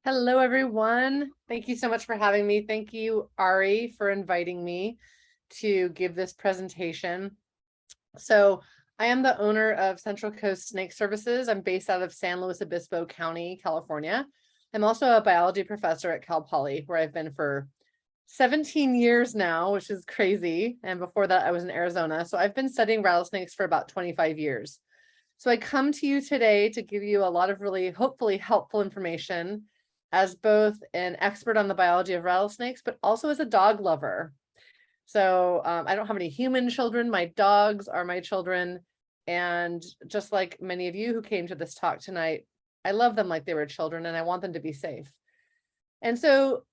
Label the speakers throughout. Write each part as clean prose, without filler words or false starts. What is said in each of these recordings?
Speaker 1: Hello, everyone. Thank you so much for having me. Thank you, Ari, for inviting me to give this presentation. So I am the owner of Central Coast Snake Services. I'm based out of San Luis Obispo County, California. I'm also a biology professor at Cal Poly, where I've been for 17 years now, which is crazy. And before that, I was in Arizona. So I've been studying rattlesnakes for about 25 years. So I come to you today to give you a lot of really hopefully helpful information as both an expert on the biology of rattlesnakes, but also as a dog lover. So I don't have any human children. My dogs are my children. And just like many of you who came to this talk tonight, I love them like they were children and I want them to be safe. And so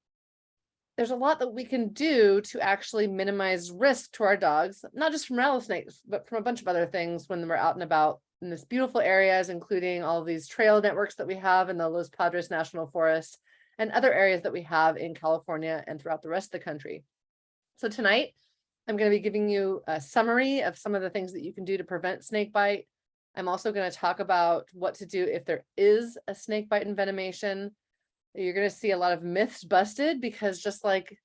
Speaker 1: there's a lot that we can do to actually minimize risk to our dogs, not just from rattlesnakes, but from a bunch of other things when we're out and about in this beautiful areas, including all of these trail networks that we have in the Los Padres National Forest and other areas that we have in California and throughout the rest of the country. So tonight, I'm going to be giving you a summary of some of the things that you can do to prevent snake bite. I'm also going to talk about what to do if there is a snake bite envenomation. You're going to see a lot of myths busted because just like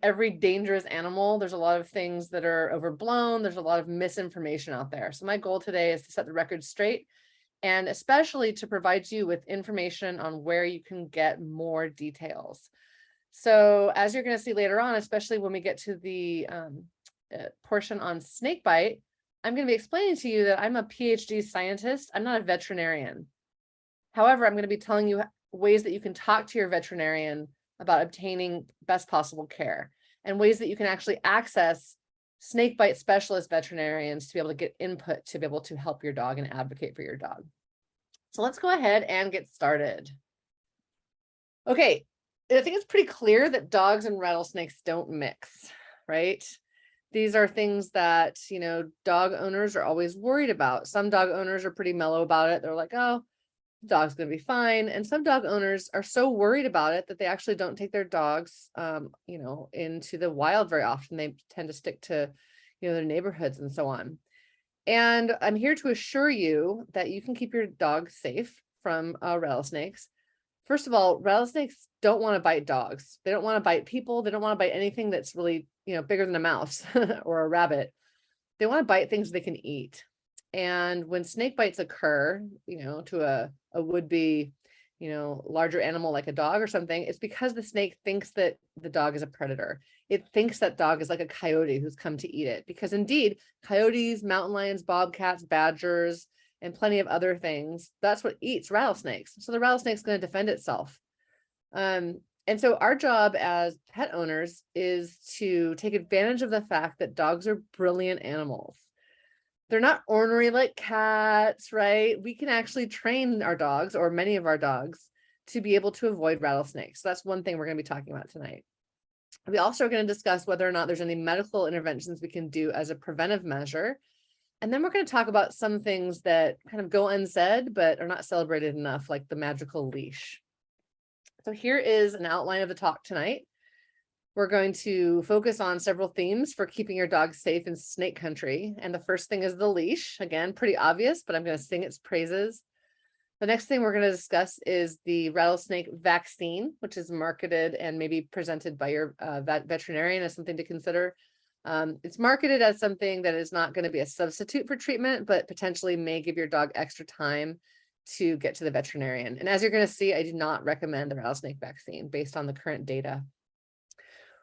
Speaker 1: every dangerous animal, there's a lot of things that are overblown. There's a lot of misinformation out there. So my goal today is to set the record straight and especially to provide you with information on where you can get more details. So as you're going to see later on, especially when we get to the portion on snake bite, I'm going to be explaining to you that I'm a PhD scientist. I'm not a veterinarian. However, I'm going to be telling you ways that you can talk to your veterinarian about obtaining best possible care and ways that you can actually access snake bite specialist veterinarians to be able to get input to be able to help your dog and advocate for your dog. So let's go ahead and get started. Okay, I think it's pretty clear that dogs and rattlesnakes don't mix, right? These are things that, dog owners are always worried about. Some dog owners are pretty mellow about it. They're like, oh, the dog's going to be fine. And some dog owners are so worried about it that they actually don't take their dogs, into the wild very often. They tend to stick to, their neighborhoods and so on. And I'm here to assure you that you can keep your dog safe from rattlesnakes. First of all, rattlesnakes don't want to bite dogs. They don't want to bite people. They don't want to bite anything that's really, bigger than a mouse or a rabbit. They want to bite things they can eat. And when snake bites occur, to a would-be, larger animal like a dog or something, it's because the snake thinks that the dog is a predator. It thinks that dog is like a coyote who's come to eat it. Because indeed, coyotes, mountain lions, bobcats, badgers, and plenty of other things, that's what eats rattlesnakes. So the rattlesnake's going to defend itself. And so our job as pet owners is to take advantage of the fact that dogs are brilliant animals. They're not ornery like cats, right? We can actually train our dogs, or many of our dogs, to be able to avoid rattlesnakes. So that's one thing we're going to be talking about tonight. We also are going to discuss whether or not there's any medical interventions we can do as a preventive measure. And then we're going to talk about some things that kind of go unsaid, but are not celebrated enough, like the magical leash. So here is an outline of the talk tonight. We're going to focus on several themes for keeping your dog safe in snake country. And the first thing is the leash. Again, pretty obvious, but I'm going to sing its praises. The next thing we're going to discuss is the rattlesnake vaccine, which is marketed and maybe presented by your veterinarian as something to consider. It's marketed as something that is not going to be a substitute for treatment, but potentially may give your dog extra time to get to the veterinarian. And as you're going to see, I do not recommend the rattlesnake vaccine based on the current data.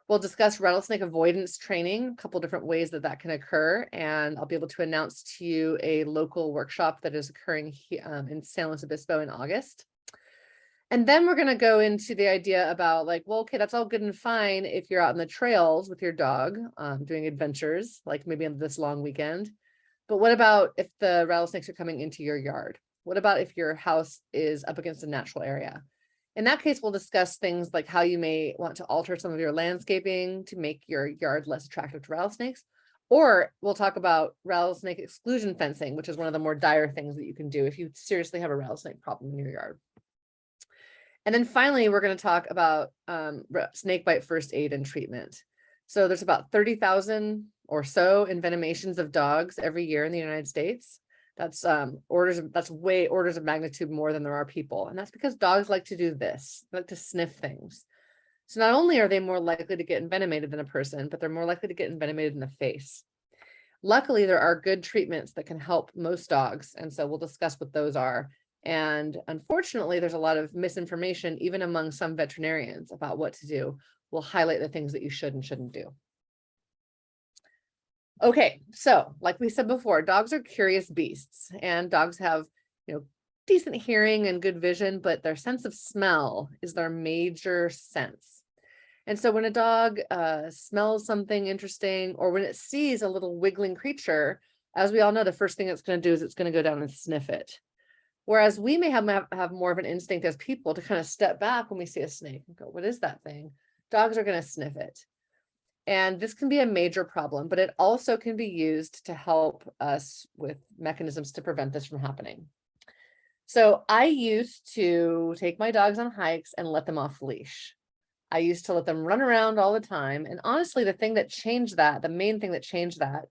Speaker 1: We'll discuss rattlesnake avoidance training, a couple different ways that that can occur, and I'll be able to announce to you a local workshop that is occurring in San Luis Obispo in August. And then we're going to go into the idea about like, well, okay, that's all good and fine if you're out in the trails with your dog doing adventures, like maybe on this long weekend. But what about if the rattlesnakes are coming into your yard? What about if your house is up against a natural area? In that case, we'll discuss things like how you may want to alter some of your landscaping to make your yard less attractive to rattlesnakes. Or we'll talk about rattlesnake exclusion fencing, which is one of the more dire things that you can do if you seriously have a rattlesnake problem in your yard. And then finally, we're going to talk about snake bite first aid and treatment. So there's about 30,000 or so envenomations of dogs every year in the United States. That's orders of magnitude more than there are people. And that's because dogs like to do this, they like to sniff things. So not only are they more likely to get envenomated than a person, but they're more likely to get envenomated in the face. Luckily, there are good treatments that can help most dogs. And so we'll discuss what those are. And unfortunately, there's a lot of misinformation, even among some veterinarians, about what to do. We'll highlight the things that you should and shouldn't do. Okay, so like we said before, dogs are curious beasts, and dogs have, decent hearing and good vision, but their sense of smell is their major sense. And so when a dog smells something interesting, or when it sees a little wiggling creature, as we all know, the first thing it's going to do is it's going to go down and sniff it. Whereas we may have more of an instinct as people to kind of step back when we see a snake and go, what is that thing? Dogs are going to sniff it. And this can be a major problem, but it also can be used to help us with mechanisms to prevent this from happening. So I used to take my dogs on hikes and let them off leash. I used to let them run around all the time. And honestly, the main thing that changed that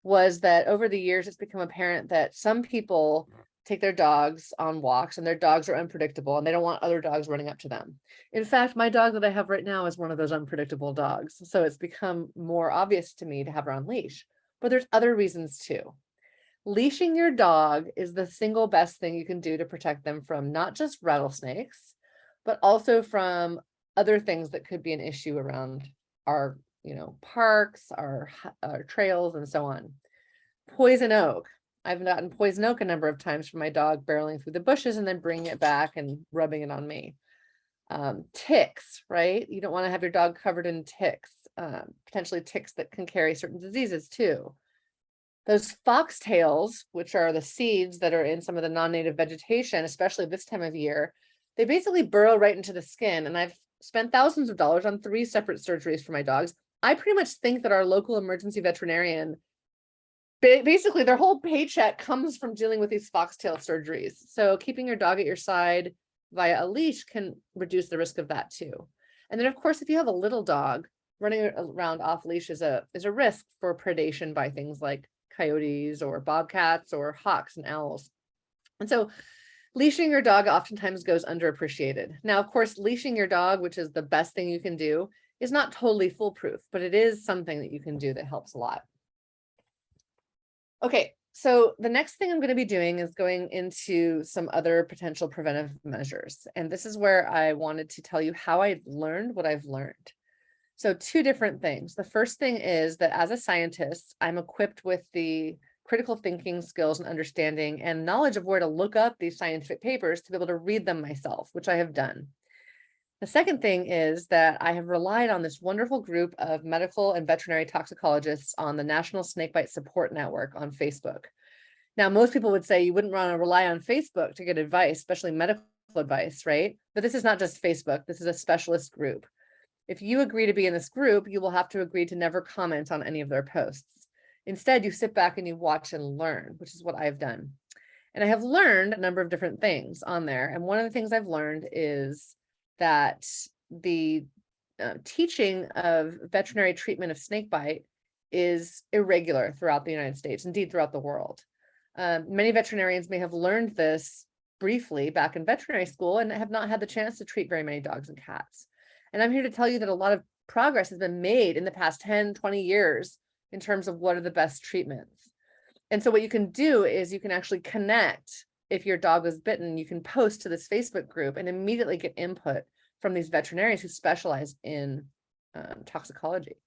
Speaker 1: was that over the years, it's become apparent that some people take their dogs on walks and their dogs are unpredictable and they don't want other dogs running up to them. In fact, my dog that I have right now is one of those unpredictable dogs. So it's become more obvious to me to have her on leash, but there's other reasons too. Leashing your dog is the single best thing you can do to protect them from not just rattlesnakes, but also from other things that could be an issue around our, parks, our trails, and so on. Poison oak. I've gotten poison oak a number of times from my dog barreling through the bushes and then bringing it back and rubbing it on me. Ticks, right? You don't want to have your dog covered in ticks, potentially ticks that can carry certain diseases too. Those foxtails, which are the seeds that are in some of the non-native vegetation, especially this time of year, they basically burrow right into the skin. And I've spent thousands of dollars on 3 separate surgeries for my dogs. I pretty much think that our local emergency veterinarian, basically their whole paycheck comes from dealing with these foxtail surgeries. So keeping your dog at your side via a leash can reduce the risk of that too. And then of course, if you have a little dog, running around off leash is a risk for predation by things like coyotes or bobcats or hawks and owls. And so leashing your dog oftentimes goes underappreciated. Now, of course, leashing your dog, which is the best thing you can do, is not totally foolproof, but it is something that you can do that helps a lot. Okay, so the next thing I'm going to be doing is going into some other potential preventive measures. And this is where I wanted to tell you how I've learned what I've learned. So 2 different things. The first thing is that as a scientist, I'm equipped with the critical thinking skills and understanding and knowledge of where to look up these scientific papers to be able to read them myself, which I have done. The second thing is that I have relied on this wonderful group of medical and veterinary toxicologists on the National Snakebite Support Network on Facebook. Now, most people would say you wouldn't want to rely on Facebook to get advice, especially medical advice, right? But this is not just Facebook. This is a specialist group. If you agree to be in this group, you will have to agree to never comment on any of their posts. Instead, you sit back and you watch and learn, which is what I've done. And I have learned a number of different things on there. And one of the things I've learned is that the teaching of veterinary treatment of snakebite is irregular throughout the United States, indeed throughout the world. Many veterinarians may have learned this briefly back in veterinary school and have not had the chance to treat very many dogs and cats. And I'm here to tell you that a lot of progress has been made in the past 10, 20 years in terms of what are the best treatments. And so what you can do is you can actually connect. If your dog was bitten, you can post to this Facebook group and immediately get input from these veterinarians who specialize in toxicology.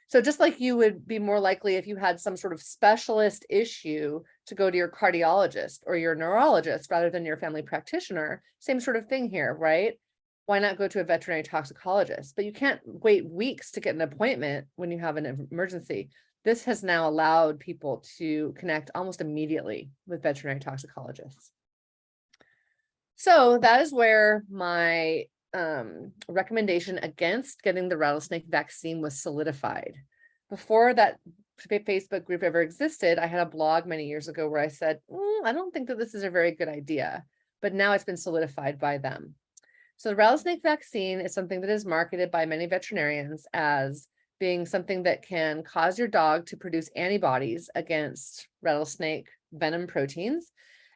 Speaker 1: So just like you would be more likely if you had some sort of specialist issue to go to your cardiologist or your neurologist rather than your family practitioner, same sort of thing here, right? Why not go to a veterinary toxicologist? But you can't wait weeks to get an appointment when you have an emergency. This has now allowed people to connect almost immediately with veterinary toxicologists. So that is where my recommendation against getting the rattlesnake vaccine was solidified. Before that Facebook group ever existed, I had a blog many years ago where I said, I don't think that this is a very good idea, but now it's been solidified by them. So the rattlesnake vaccine is something that is marketed by many veterinarians as being something that can cause your dog to produce antibodies against rattlesnake venom proteins,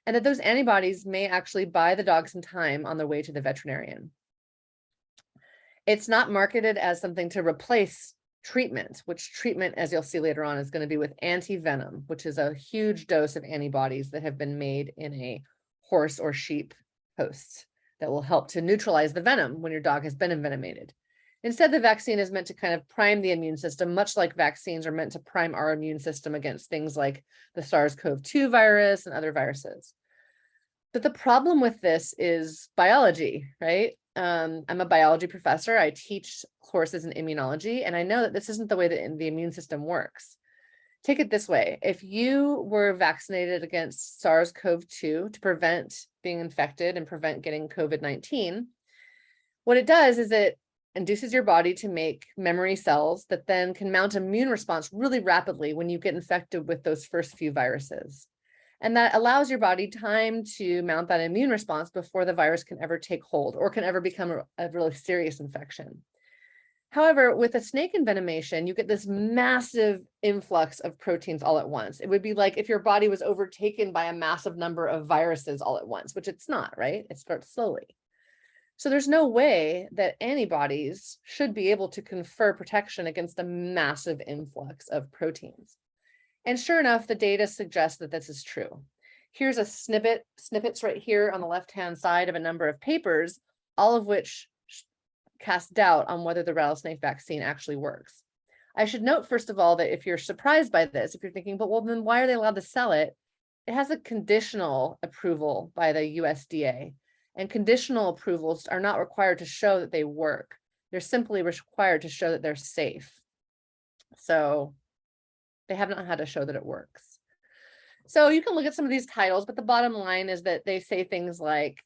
Speaker 1: and that those antibodies may actually buy the dog some time on their way to the veterinarian. It's not marketed as something to replace treatment, which treatment, as you'll see later on, is going to be with anti-venom, which is a huge dose of antibodies that have been made in a horse or sheep host that will help to neutralize the venom when your dog has been envenomated. Instead, the vaccine is meant to kind of prime the immune system, much like vaccines are meant to prime our immune system against things like the SARS-CoV-2 virus and other viruses. But the problem with this is biology, right? I'm a biology professor. I teach courses in immunology, and I know that this isn't the way that the immune system works. Take it this way. If you were vaccinated against SARS-CoV-2 to prevent being infected and prevent getting COVID-19, what it does is it induces your body to make memory cells that then can mount an immune response really rapidly when you get infected with those first few viruses. And that allows your body time to mount that immune response before the virus can ever take hold or can ever become a really serious infection. However, with a snake envenomation, you get this massive influx of proteins all at once. It would be like if your body was overtaken by a massive number of viruses all at once, which it's not, right? It starts slowly. So there's no way that antibodies should be able to confer protection against a massive influx of proteins. And sure enough, the data suggests that this is true. Here's a snippets right here on the left-hand side of a number of papers, all of which cast doubt on whether the rattlesnake vaccine actually works. I should note, first of all, that if you're surprised by this, if you're thinking, but well, then why are they allowed to sell it? It has a conditional approval by the USDA, and conditional approvals are not required to show that they work. They're simply required to show that they're safe. So they have not had to show that it works. So you can look at some of these titles, but the bottom line is that they say things like,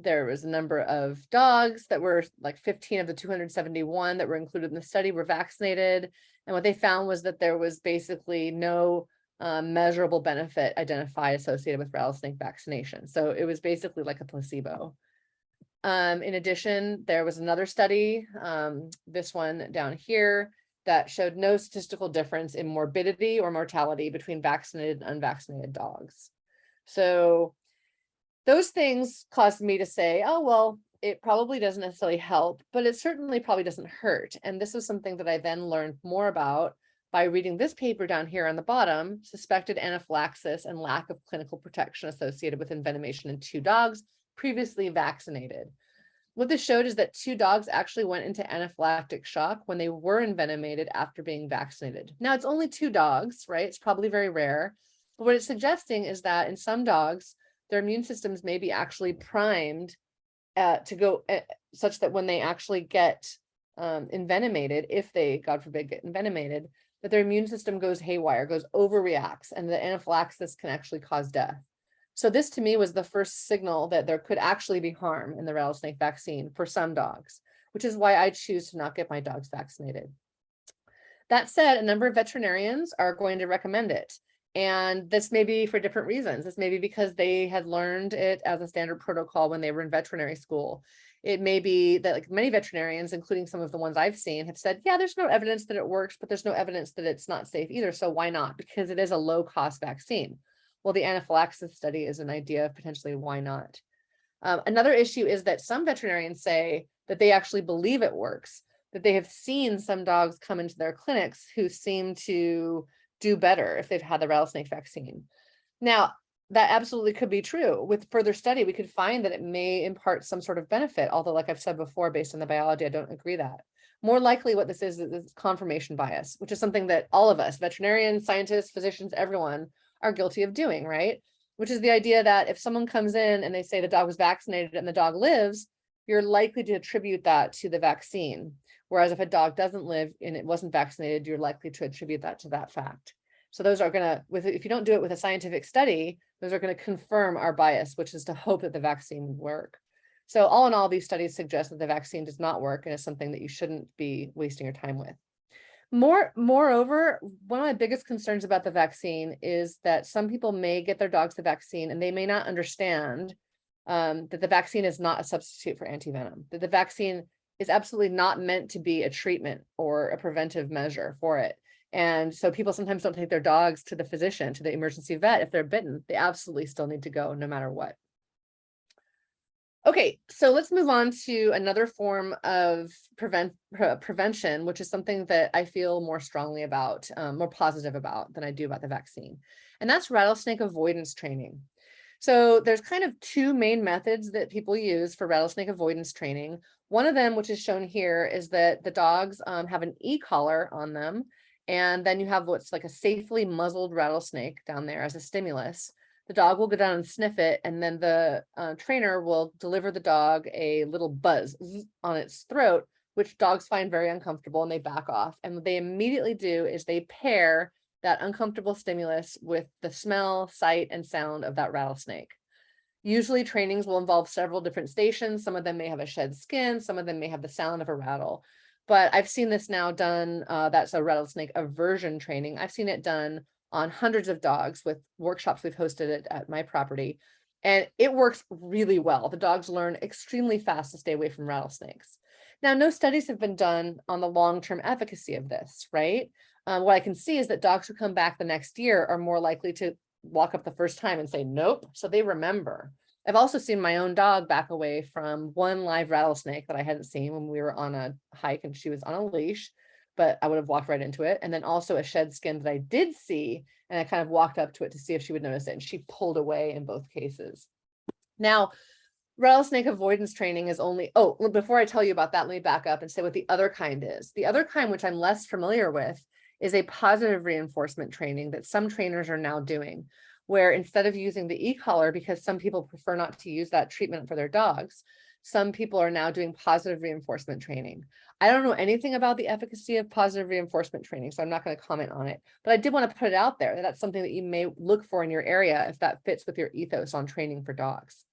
Speaker 1: there was a number of dogs that were like 15 of the 271 that were included in the study were vaccinated. And what they found was that there was basically no measurable benefit identified associated with rattlesnake vaccination. So it was basically like a placebo. In addition, there was another study, this one down here, that showed no statistical difference in morbidity or mortality between vaccinated and unvaccinated dogs. So those things caused me to say, oh, well, it probably doesn't necessarily help, but it certainly probably doesn't hurt. And this was something that I then learned more about by reading this paper down here on the bottom, suspected anaphylaxis and lack of clinical protection associated with envenomation in 2 dogs previously vaccinated. What this showed is that 2 dogs actually went into anaphylactic shock when they were envenomated after being vaccinated. Now, it's only 2 dogs, right? It's probably very rare. But what it's suggesting is that in some dogs, their immune systems may be actually primed to go such that when they actually get envenomated, if they, God forbid, get envenomated, that their immune system goes haywire, goes overreacts, and the anaphylaxis can actually cause death. So this to me was the first signal that there could actually be harm in the rattlesnake vaccine for some dogs, which is why I choose to not get my dogs vaccinated. That said, a number of veterinarians are going to recommend it. And this may be for different reasons. This may be because they had learned it as a standard protocol when they were in veterinary school. It may be that like many veterinarians, including some of the ones I've seen, have said, yeah, there's no evidence that it works, but there's no evidence that it's not safe either. So why not? Because it is a low-cost vaccine. Well, the anaphylaxis study is an idea of potentially why not. Another issue is that some veterinarians say that they actually believe it works, that they have seen some dogs come into their clinics who seem to do better if they've had the rattlesnake vaccine. Now, that absolutely could be true. With further study, we could find that it may impart some sort of benefit, although like I've said before, based on the biology, I don't agree that. More likely what this is confirmation bias, which is something that all of us, veterinarians, scientists, physicians, everyone, are guilty of doing, right? Which is the idea that if someone comes in and they say the dog was vaccinated and the dog lives, you're likely to attribute that to the vaccine. Whereas if a dog doesn't live and it wasn't vaccinated, you're likely to attribute that to that fact. So those are going to, if you don't do it with a scientific study, those are going to confirm our bias, which is to hope that the vaccine would work. So all in all, these studies suggest that the vaccine does not work and is something that you shouldn't be wasting your time with. Moreover, one of my biggest concerns about the vaccine is that some people may get their dogs the vaccine and they may not understand that the vaccine is not a substitute for antivenom, that the vaccine is absolutely not meant to be a treatment or a preventive measure for it. And so people sometimes don't take their dogs to the physician, to the emergency vet if they're bitten. They absolutely still need to go no matter what. Okay, so let's move on to another form of prevention, which is something that I feel more strongly about, more positive about than I do about the vaccine. And that's rattlesnake avoidance training. So there's kind of two main methods that people use for rattlesnake avoidance training. One of them, which is shown here, is that the dogs have an e-collar on them. And then you have what's like a safely muzzled rattlesnake down there as a stimulus. The dog will go down and sniff it, and then the trainer will deliver the dog a little buzz on its throat, which dogs find very uncomfortable, and they back off. And what they immediately do is they pair that uncomfortable stimulus with the smell, sight, and sound of that rattlesnake. Usually trainings will involve several different stations. Some of them may have a shed skin, some of them may have the sound of a rattle. But I've seen this now done, that's a rattlesnake aversion training. I've seen it done on hundreds of dogs with workshops we've hosted at my property. And it works really well. The dogs learn extremely fast to stay away from rattlesnakes. Now, no studies have been done on the long-term efficacy of this, right? What I can see is that dogs who come back the next year are more likely to walk up the first time and say, nope. So they remember. I've also seen my own dog back away from one live rattlesnake that I hadn't seen when we were on a hike and she was on a leash, but I would have walked right into it. And then also a shed skin that I did see, and I kind of walked up to it to see if she would notice it, and she pulled away in both cases. Now, rattlesnake avoidance training is only, oh, before I tell you about that, let me back up and say what the other kind is. The other kind, which I'm less familiar with, is a positive reinforcement training that some trainers are now doing, where instead of using the e-collar, because some people prefer not to use that treatment for their dogs, some people are now doing positive reinforcement training. I don't know anything about the efficacy of positive reinforcement training, so I'm not going to comment on it, but I did want to put it out there that that's something that you may look for in your area if that fits with your ethos on training for dogs.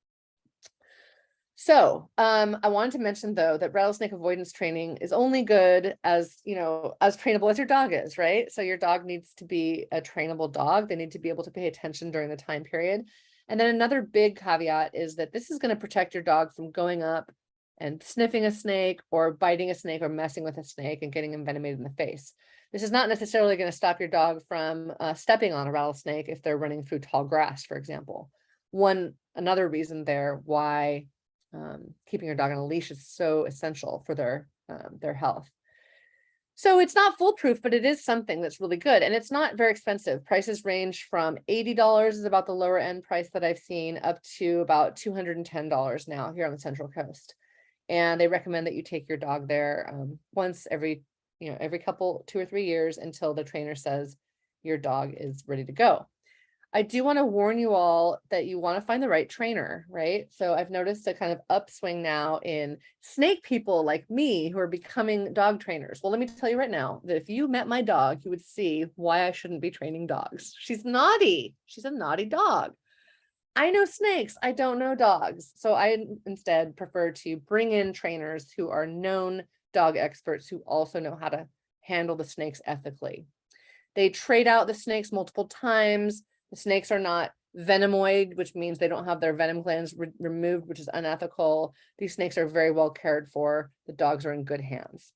Speaker 1: So I wanted to mention, though, that rattlesnake avoidance training is only good as, you know, as trainable as your dog is, right? So your dog needs to be a trainable dog. They need to be able to pay attention during the time period. And then another big caveat is that this is going to protect your dog from going up and sniffing a snake or biting a snake or messing with a snake and getting envenomated in the face. This is not necessarily going to stop your dog from stepping on a rattlesnake if they're running through tall grass, for example. Another reason there why keeping your dog on a leash is so essential for their health. So it's not foolproof, but it is something that's really good. And it's not very expensive. Prices range from $80 is about the lower end price that I've seen, up to about $210 now here on the Central Coast. And they recommend that you take your dog there once every couple, 2 or 3 years, until the trainer says your dog is ready to go. I do want to warn you all that you want to find the right trainer, right? So I've noticed a kind of upswing now in snake people like me who are becoming dog trainers. Well, let me tell you right now that if you met my dog, you would see why I shouldn't be training dogs. She's naughty. She's a naughty dog. I know snakes. I don't know dogs. So I instead prefer to bring in trainers who are known dog experts who also know how to handle the snakes ethically. They trade out the snakes multiple times. The snakes are not venomoid, which means they don't have their venom glands removed, which is unethical. These snakes are very well cared for. The dogs are in good hands.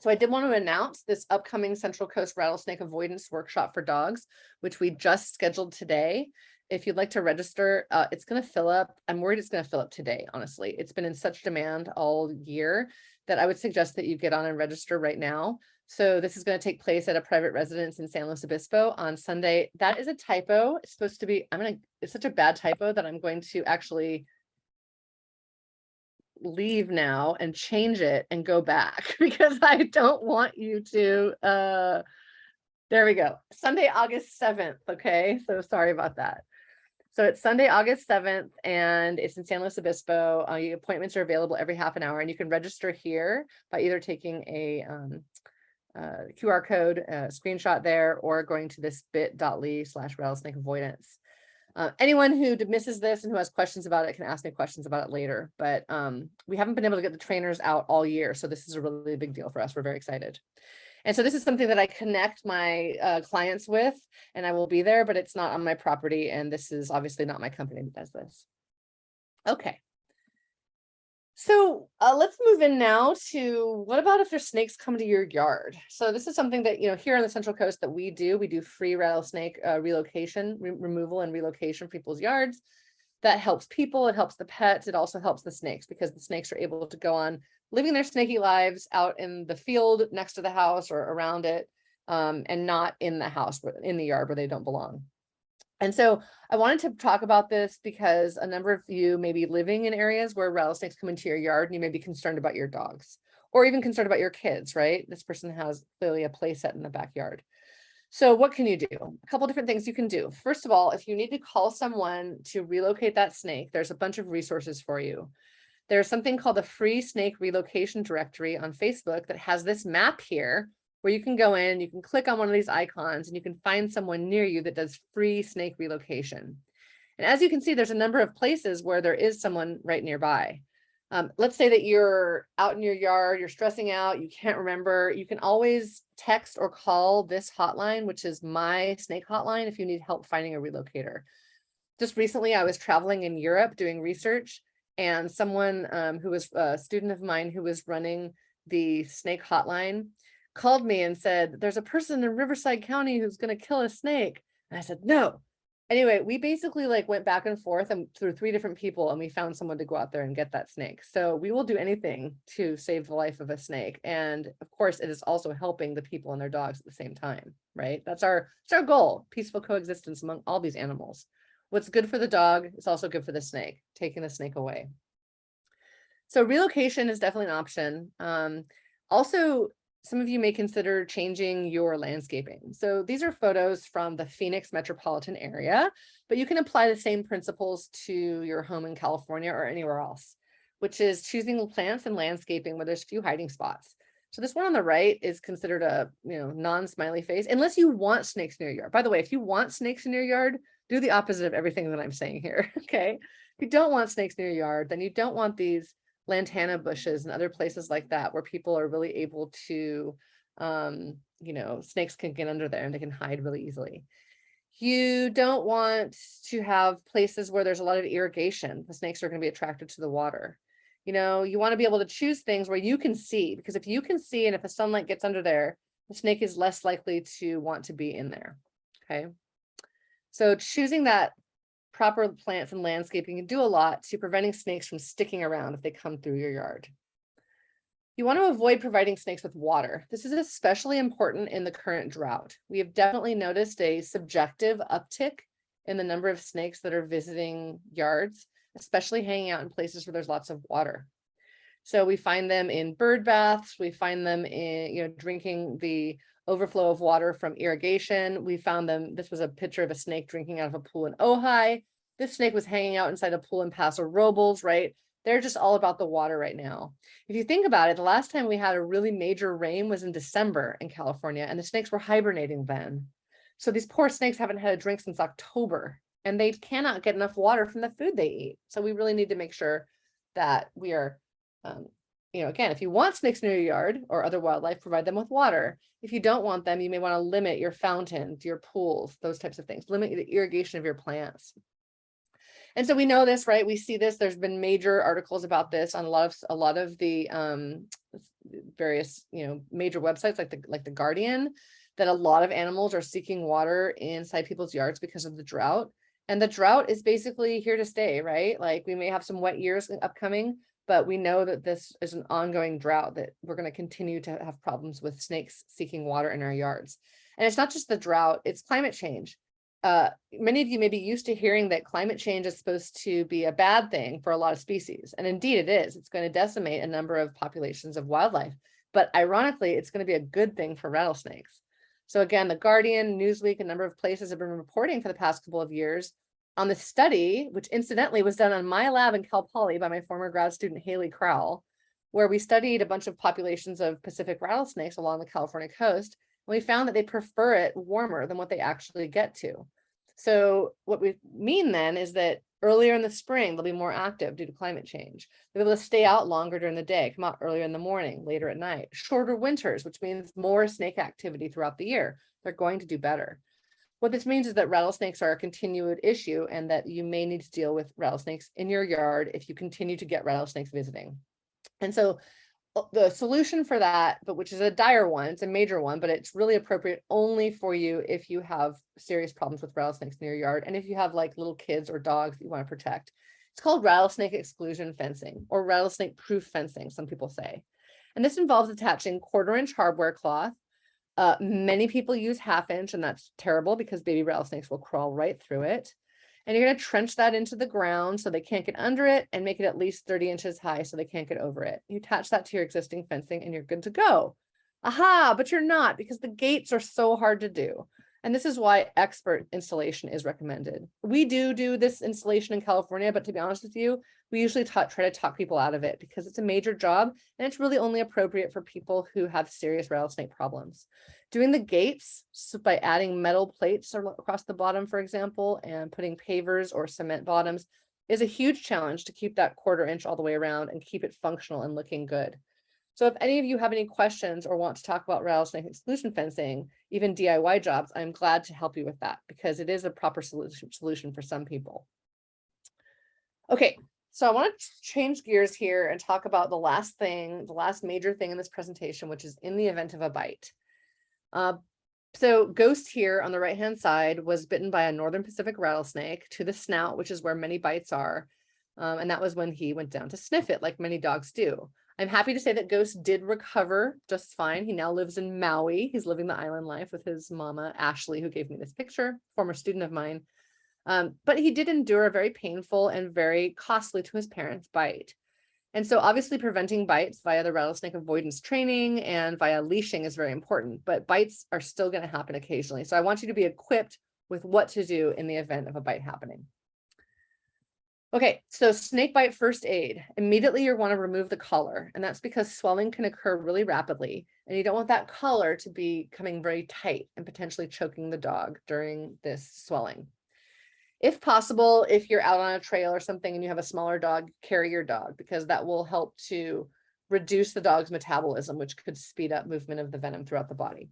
Speaker 1: So I did want to announce this upcoming Central Coast Rattlesnake Avoidance Workshop for Dogs, which we just scheduled today. If you'd like to register, it's going to fill up. I'm worried it's going to fill up today, honestly. It's been in such demand all year that I would suggest that you get on and register right now. So this is going to take place at a private residence in San Luis Obispo on Sunday. That is a typo. It's supposed to be, it's such a bad typo that I'm going to actually leave now and change it and go back because I don't want you to, there we go. Sunday, August 7th. Okay. So sorry about that. So it's Sunday, August 7th, and it's in San Luis Obispo. Your appointments are available every half an hour, and you can register here by either taking a QR code screenshot there or going to this bit.ly/rattlesnake avoidance. Anyone who misses this and who has questions about it can ask me questions about it later, but we haven't been able to get the trainers out all year. So this is a really big deal for us. We're very excited. And so this is something that I connect my clients with, and I will be there, but it's not on my property. And this is obviously not my company that does this. Okay. So let's move in now to what about if there's snakes come to your yard? So this is something that, here on the Central Coast that we do. We do free rattlesnake relocation, removal and relocation for people's yards. That helps people, it helps the pets, it also helps the snakes because the snakes are able to go on living their snaky lives out in the field next to the house or around it, and not in the house, in the yard where they don't belong. And so I wanted to talk about this because a number of you may be living in areas where rattlesnakes come into your yard and you may be concerned about your dogs or even concerned about your kids, right? This person has clearly a play set in the backyard. So what can you do? A couple different things you can do. First of all, if you need to call someone to relocate that snake, there's a bunch of resources for you. There's something called the Free Snake Relocation Directory on Facebook that has this map here where you can go in, you can click on one of these icons and you can find someone near you that does free snake relocation. And as you can see, there's a number of places where there is someone right nearby. Let's say that you're out in your yard, you're stressing out, you can't remember, you can always text or call this hotline, which is my snake hotline, if you need help finding a relocator. Just recently, I was traveling in Europe doing research, and someone who was a student of mine who was running the snake hotline called me and said, there's a person in Riverside County who's going to kill a snake. And I said, no. Anyway, we basically went back and forth and through 3 different people, and we found someone to go out there and get that snake. So we will do anything to save the life of a snake. And of course, it is also helping the people and their dogs at the same time, right? That's our goal, peaceful coexistence among all these animals. What's good for the dog is also good for the snake, taking the snake away. So relocation is definitely an option. Also, some of you may consider changing your landscaping. So these are photos from the Phoenix metropolitan area, but you can apply the same principles to your home in California or anywhere else, which is choosing plants and landscaping where there's few hiding spots. So this one on the right is considered a non-smiley face, unless you want snakes in your yard. By the way, if you want snakes in your yard, do the opposite of everything that I'm saying here, okay? If you don't want snakes in your yard, then you don't want these lantana bushes and other places like that where people are really able to, snakes can get under there and they can hide really easily. You don't want to have places where there's a lot of irrigation. The snakes are going to be attracted to the water. You want to be able to choose things where you can see, because if you can see and if the sunlight gets under there, the snake is less likely to want to be in there. Okay. So choosing that proper plants and landscaping can do a lot to preventing snakes from sticking around if they come through your yard. You want to avoid providing snakes with water. This is especially important in the current drought. We have definitely noticed a subjective uptick in the number of snakes that are visiting yards, especially hanging out in places where there's lots of water. So we find them in bird baths, we find them in, drinking the overflow of water from irrigation. We found them, this was a picture of a snake drinking out of a pool in Ojai. This snake was hanging out inside a pool in Paso Robles, right? They're just all about the water right now. If you think about it, the last time we had a really major rain was in December in California, and the snakes were hibernating then. So these poor snakes haven't had a drink since October, and they cannot get enough water from the food they eat. So we really need to make sure that we are, again, if you want snakes in your yard or other wildlife, provide them with water. If you don't want them, you may want to limit your fountains, your pools, those types of things. Limit the irrigation of your plants. And so we know this, right? We see this. There's been major articles about this on a lot of the various, major websites like the Guardian, that a lot of animals are seeking water inside people's yards because of the drought. And the drought is basically here to stay, right? Like we may have some wet years upcoming, but we know that this is an ongoing drought, that we're going to continue to have problems with snakes seeking water in our yards. And it's not just the drought, it's climate change. Many of you may be used to hearing that climate change is supposed to be a bad thing for a lot of species. And indeed it is. It's going to decimate a number of populations of wildlife. But ironically, it's going to be a good thing for rattlesnakes. So again, the Guardian, Newsweek, a number of places have been reporting for the past couple of years on the study, which incidentally was done on my lab in Cal Poly by my former grad student, Haley Crowell, where we studied a bunch of populations of Pacific rattlesnakes along the California coast. And we found that they prefer it warmer than what they actually get to. So what we mean then is that earlier in the spring, they'll be more active due to climate change. They'll be able to stay out longer during the day, come out earlier in the morning, later at night. Shorter winters, which means more snake activity throughout the year. They're going to do better. What this means is that rattlesnakes are a continued issue and that you may need to deal with rattlesnakes in your yard if you continue to get rattlesnakes visiting. And so the solution for that, but which is a dire one, it's a major one, but it's really appropriate only for you if you have serious problems with rattlesnakes in your yard. And if you have like little kids or dogs that you want to protect, it's called rattlesnake exclusion fencing or rattlesnake proof fencing, some people say. And this involves attaching 1/4-inch hardware cloth. Many people use 1/2 inch, and that's terrible because baby rattlesnakes will crawl right through it. And you're going to trench that into the ground so they can't get under it and make it at least 30 inches high so they can't get over it. You attach that to your existing fencing and you're good to go. Aha, but you're not, because the gates are so hard to do. And this is why expert installation is recommended. We do this installation in California, but to be honest with you, we usually try to talk people out of it because it's a major job and it's really only appropriate for people who have serious rattlesnake problems. Doing the gates, so by adding metal plates across the bottom, for example, and putting pavers or cement bottoms, is a huge challenge to keep that 1/4 inch all the way around and keep it functional and looking good. So if any of you have any questions or want to talk about rattlesnake exclusion fencing, even DIY jobs, I'm glad to help you with that because it is a proper solution for some people. Okay, so I want to change gears here and talk about the last major thing in this presentation, which is in the event of a bite. So Ghost here on the right-hand side was bitten by a northern Pacific rattlesnake to the snout, which is where many bites are. And that was when he went down to sniff it, like many dogs do. I'm happy to say that Ghost did recover just fine. He now lives in Maui. He's living the island life with his mama, Ashley, who gave me this picture, former student of mine. But he did endure a very painful and very costly to his parents bite. And so obviously preventing bites via the rattlesnake avoidance training and via leashing is very important, but bites are still going to happen occasionally. So I want you to be equipped with what to do in the event of a bite happening. Okay, so snake bite first aid. Immediately you want to remove the collar, and that's because swelling can occur really rapidly, and you don't want that collar to be becoming very tight and potentially choking the dog during this swelling. If possible, if you're out on a trail or something and you have a smaller dog, carry your dog because that will help to reduce the dog's metabolism, which could speed up movement of the venom throughout the body.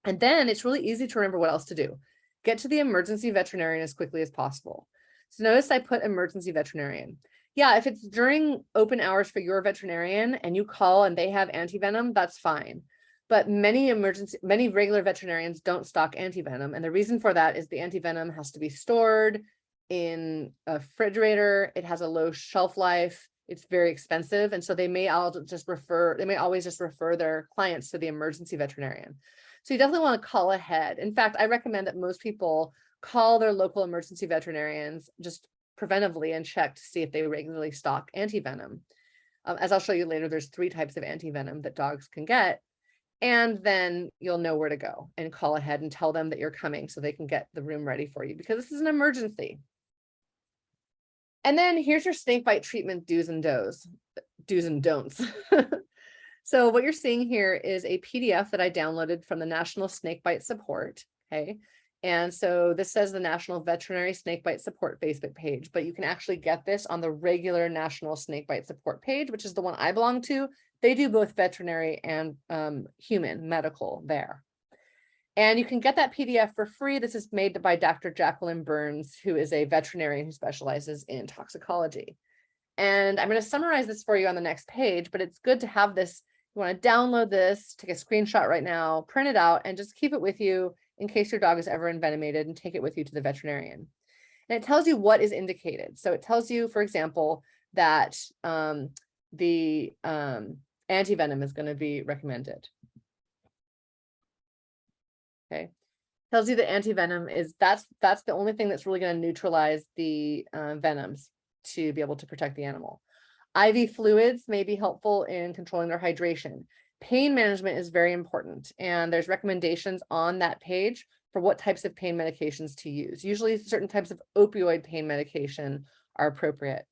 Speaker 1: And then it's really easy to remember what else to do. Get to the emergency veterinarian as quickly as possible. So notice I put emergency veterinarian. Yeah, if it's during open hours for your veterinarian and you call and they have antivenom, that's fine. But many regular veterinarians don't stock antivenom. And the reason for that is the antivenom has to be stored in a refrigerator. It has a low shelf life. It's very expensive. And so they may always just refer their clients to the emergency veterinarian. So you definitely want to call ahead. In fact, I recommend that most people call their local emergency veterinarians just preventively and check to see if they regularly stock antivenom. As I'll show you later, there's 3 types of antivenom that dogs can get. And then you'll know where to go and call ahead and tell them that you're coming so they can get the room ready for you because this is an emergency. And then here's your snake bite treatment do's and don'ts. So what you're seeing here is a PDF that I downloaded from the National Snakebite Support. Okay. And so this says the National Veterinary Snakebite Support Facebook page, but you can actually get this on the regular National Snakebite Support page, which is the one I belong to. They do both veterinary and human medical there. And you can get that PDF for free. This is made by Dr. Jacqueline Burns, who is a veterinarian who specializes in toxicology. And I'm going to summarize this for you on the next page, but it's good to have this. You want to download this, take a screenshot right now, print it out, and just keep it with you in case your dog is ever envenomated and take it with you to the veterinarian. And it tells you what is indicated. So it tells you, for example, that the antivenom is going to be recommended. Okay. Tells you that antivenom is, that's the only thing that's really going to neutralize the venoms to be able to protect the animal. IV fluids may be helpful in controlling their hydration. Pain management is very important, and there's recommendations on that page for what types of pain medications to use. Usually certain types of opioid pain medication are appropriate.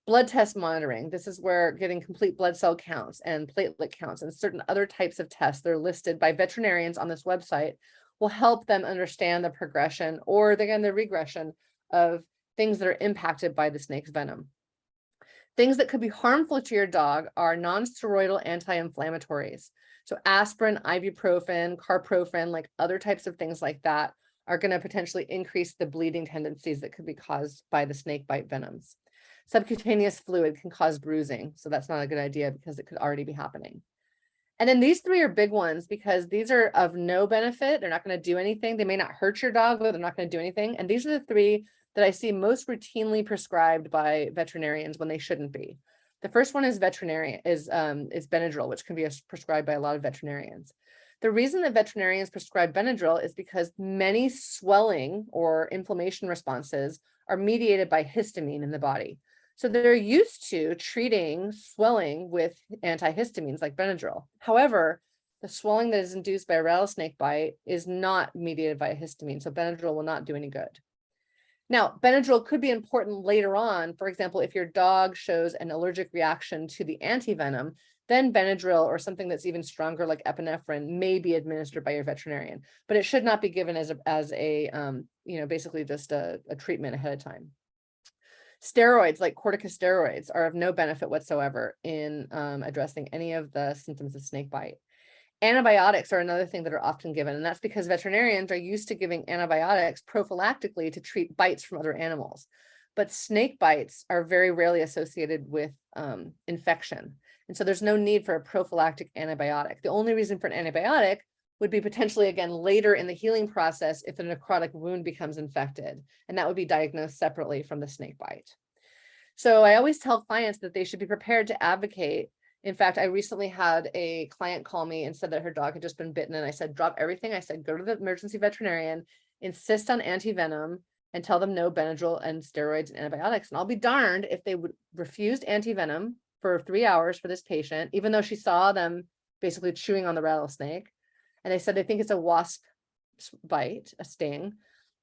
Speaker 1: Blood test monitoring. This is where getting complete blood cell counts and platelet counts and certain other types of tests that are listed by veterinarians on this website will help them understand the progression or again, the regression of things that are impacted by the snake's venom. Things that could be harmful to your dog are non-steroidal anti-inflammatories. So aspirin, ibuprofen, carprofen, like other types of things like that are going to potentially increase the bleeding tendencies that could be caused by the snake bite venoms. Subcutaneous fluid can cause bruising, so that's not a good idea because it could already be happening. And then these three are big ones because these are of no benefit. They're not going to do anything. They may not hurt your dog, but they're not going to do anything. And these are the three that I see most routinely prescribed by veterinarians when they shouldn't be. The first one is Benadryl, which can be prescribed by a lot of veterinarians. The reason that veterinarians prescribe Benadryl is because many swelling or inflammation responses are mediated by histamine in the body. So they're used to treating swelling with antihistamines like Benadryl. However, the swelling that is induced by a rattlesnake bite is not mediated by a histamine, so Benadryl will not do any good. Now, Benadryl could be important later on. For example, if your dog shows an allergic reaction to the antivenom, then Benadryl or something that's even stronger like epinephrine may be administered by your veterinarian, but it should not be given as basically just a treatment ahead of time. Steroids like corticosteroids are of no benefit whatsoever in addressing any of the symptoms of snake bite. Antibiotics are another thing that are often given, and that's because veterinarians are used to giving antibiotics prophylactically to treat bites from other animals. But snake bites are very rarely associated with infection. And so there's no need for a prophylactic antibiotic. The only reason for an antibiotic would be potentially, again, later in the healing process if a necrotic wound becomes infected, and that would be diagnosed separately from the snake bite. So I always tell clients that they should be prepared to advocate. In fact, I recently had a client call me and said that her dog had just been bitten, and I said, drop everything. I said, go to the emergency veterinarian, insist on antivenom, and tell them no Benadryl and steroids and antibiotics. And I'll be darned if they would refuse antivenom for 3 hours for this patient, even though she saw them basically chewing on the rattlesnake. And they said they think it's a wasp bite, a sting.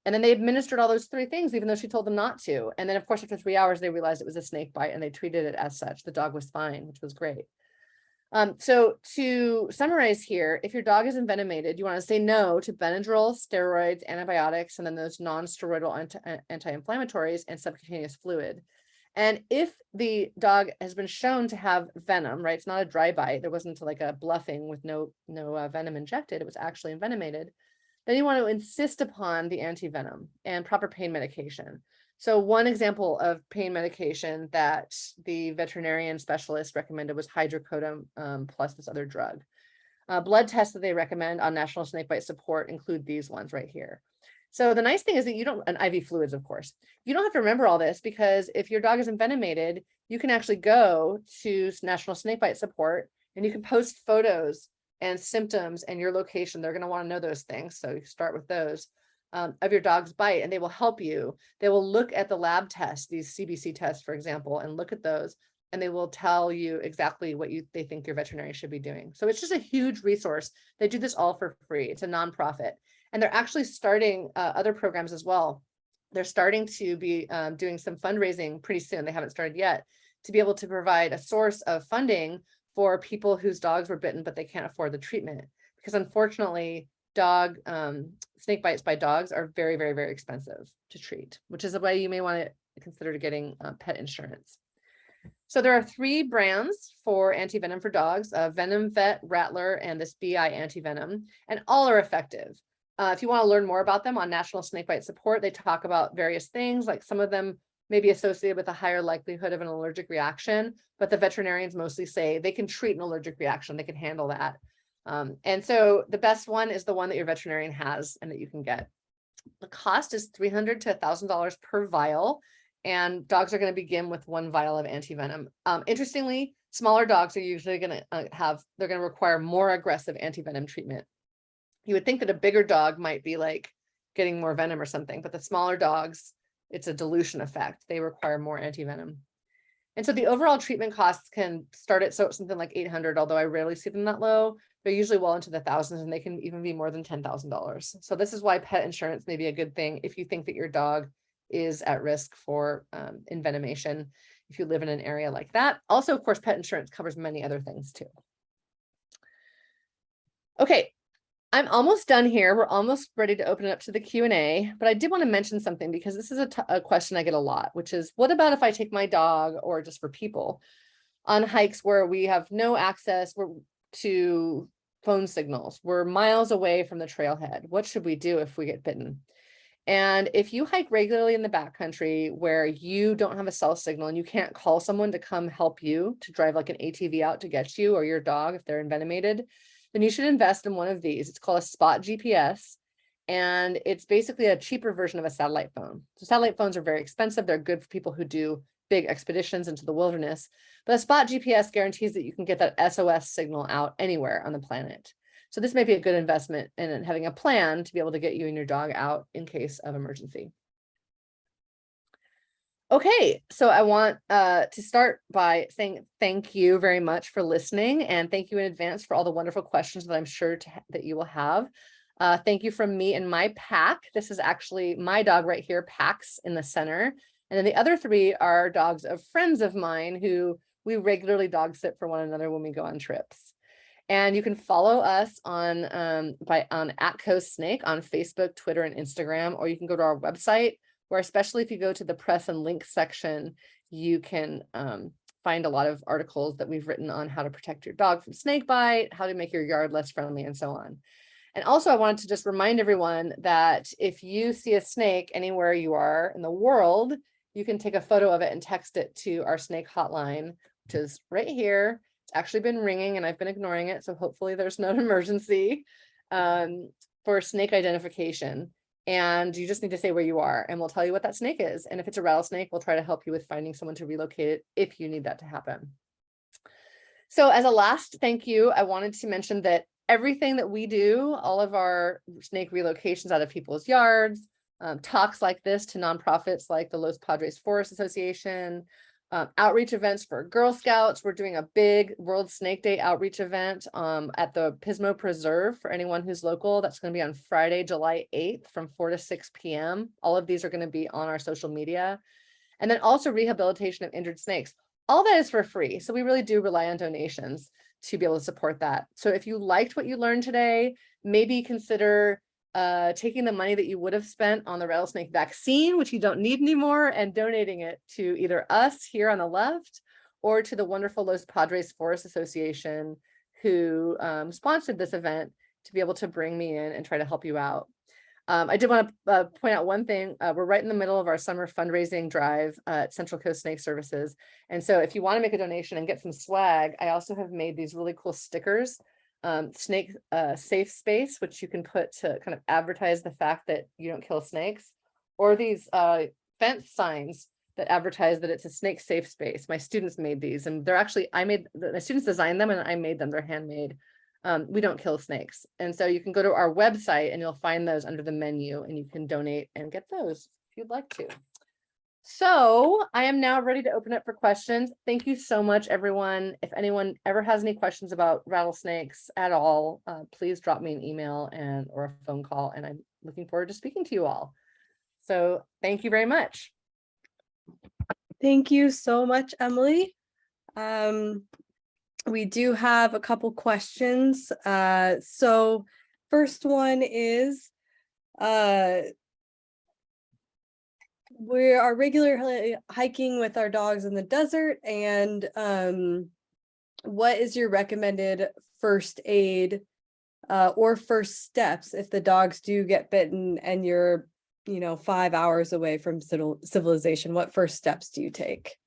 Speaker 1: And then they administered all those three things, even though she told them not to. And then, of course, after 3 hours, they realized it was a snake bite and they treated it as such. The dog was fine, which was great. So to summarize here, if your dog is envenomated, you want to say no to Benadryl, steroids, antibiotics, and then those non-steroidal anti-inflammatories and subcutaneous fluid. And if the dog has been shown to have venom, right, it's not a dry bite, there wasn't like a bluffing with no venom injected, it was actually envenomated, then you want to insist upon the antivenom and proper pain medication. So one example of pain medication that the veterinarian specialist recommended was hydrocodone plus this other drug. Blood tests that they recommend on National Snakebite Support include these ones right here. So the nice thing is that you don't, and IV fluids, of course, you don't have to remember all this, because if your dog is envenomated, you can actually go to National Snakebite Support and you can post photos and symptoms and your location. They're going to want to know those things. So you start with those of your dog's bite, and they will help you. They will look at the lab tests, these CBC tests, for example, and look at those, and they will tell you exactly what they think your veterinarian should be doing. So it's just a huge resource. They do this all for free. It's a nonprofit. And they're actually starting other programs as well. They're starting to be doing some fundraising pretty soon. They haven't started yet, to be able to provide a source of funding for people whose dogs were bitten, but they can't afford the treatment. Because unfortunately, snake bites by dogs are very, very, very expensive to treat, which is a way you may want to consider getting pet insurance. So there are 3 brands for antivenom for dogs, Venom Vet, Rattler, and this BI antivenom, and all are effective. If you want to learn more about them on National Snakebite Support, they talk about various things, like some of them may be associated with a higher likelihood of an allergic reaction, but the veterinarians mostly say they can treat an allergic reaction, they can handle that. And so the best one is the one that your veterinarian has and that you can get. The cost is $300 to $1,000 per vial, and dogs are going to begin with 1 vial of antivenom. Interestingly, smaller dogs are usually going to they're going to require more aggressive antivenom treatment. You would think that a bigger dog might be like getting more venom or something, but the smaller dogs, it's a dilution effect. They require more antivenom. And so the overall treatment costs can start at something like $800, although I rarely see them that low. They're usually well into the thousands, and they can even be more than $10,000. So this is why pet insurance may be a good thing if you think that your dog is at risk for envenomation, if you live in an area like that. Also, of course, pet insurance covers many other things too. Okay, I'm almost done here. We're almost ready to open it up to the Q&A, but I did want to mention something, because this is a question I get a lot, which is, what about if I take my dog, or just for people, on hikes where we have no access to phone signals. We're miles away from the trailhead. What should we do if we get bitten? And if you hike regularly in the backcountry where you don't have a cell signal and you can't call someone to come help you to drive like an ATV out to get you or your dog if they're envenomated, then you should invest in one of these. It's called a spot GPS. And it's basically a cheaper version of a satellite phone. So satellite phones are very expensive. They're good for people who do big expeditions into the wilderness. But a spot GPS guarantees that you can get that SOS signal out anywhere on the planet. So this may be a good investment in having a plan to be able to get you and your dog out in case of emergency. Okay, so I want to start by saying thank you very much for listening, and thank you in advance for all the wonderful questions that I'm sure that you will have. Thank you from me and my pack. This is actually my dog right here, Pax, in the center. And then the other three are dogs of friends of mine who we regularly dog sit for one another when we go on trips. And you can follow us on @CoastSnake on Facebook, Twitter, and Instagram, or you can go to our website, where especially if you go to the press and links section, you can find a lot of articles that we've written on how to protect your dog from snake bite, how to make your yard less friendly, and so on. And also I wanted to just remind everyone that if you see a snake anywhere you are in the world, you can take a photo of it and text it to our snake hotline, which is right here. It's actually been ringing and I've been ignoring it. So hopefully there's no emergency for snake identification. And you just need to say where you are and we'll tell you what that snake is. And if it's a rattlesnake, we'll try to help you with finding someone to relocate it if you need that to happen. So as a last thank you, I wanted to mention that everything that we do, all of our snake relocations out of people's yards, talks like this to nonprofits like the Los Padres Forest Association, outreach events for Girl Scouts. We're doing a big World Snake Day outreach event at the Pismo Preserve for anyone who's local. That's going to be on Friday, July 8th from 4 to 6 p.m. All of these are going to be on our social media. And then also rehabilitation of injured snakes. All that is for free. So we really do rely on donations to be able to support that. So if you liked what you learned today, maybe consider taking the money that you would have spent on the rattlesnake vaccine, which you don't need anymore, and donating it to either us here on the left or to the wonderful Los Padres Forest Association who sponsored this event to be able to bring me in and try to help you out. I did want to point out one thing. We're right in the middle of our summer fundraising drive at Central Coast Snake Services. And so if you want to make a donation and get some swag, I also have made these really cool stickers, snake safe space, which you can put to kind of advertise the fact that you don't kill snakes, or these fence signs that advertise that it's a snake safe space. My students made these and they're actually, my students designed them and I made them, they're handmade. We don't kill snakes. And so you can go to our website and you'll find those under the menu and you can donate and get those if you'd like to. So I am now ready to open up for questions. Thank you so much, everyone. If anyone ever has any questions about rattlesnakes at all, please drop me an email or a phone call, and I'm looking forward to speaking to you all. So thank you very much.
Speaker 2: Thank you so much, Emily. We do have a couple questions. So first one is, we are regularly hiking with our dogs in the desert, and what is your recommended first aid or first steps if the dogs do get bitten and you're 5 hours away from civilization? What first steps do you take?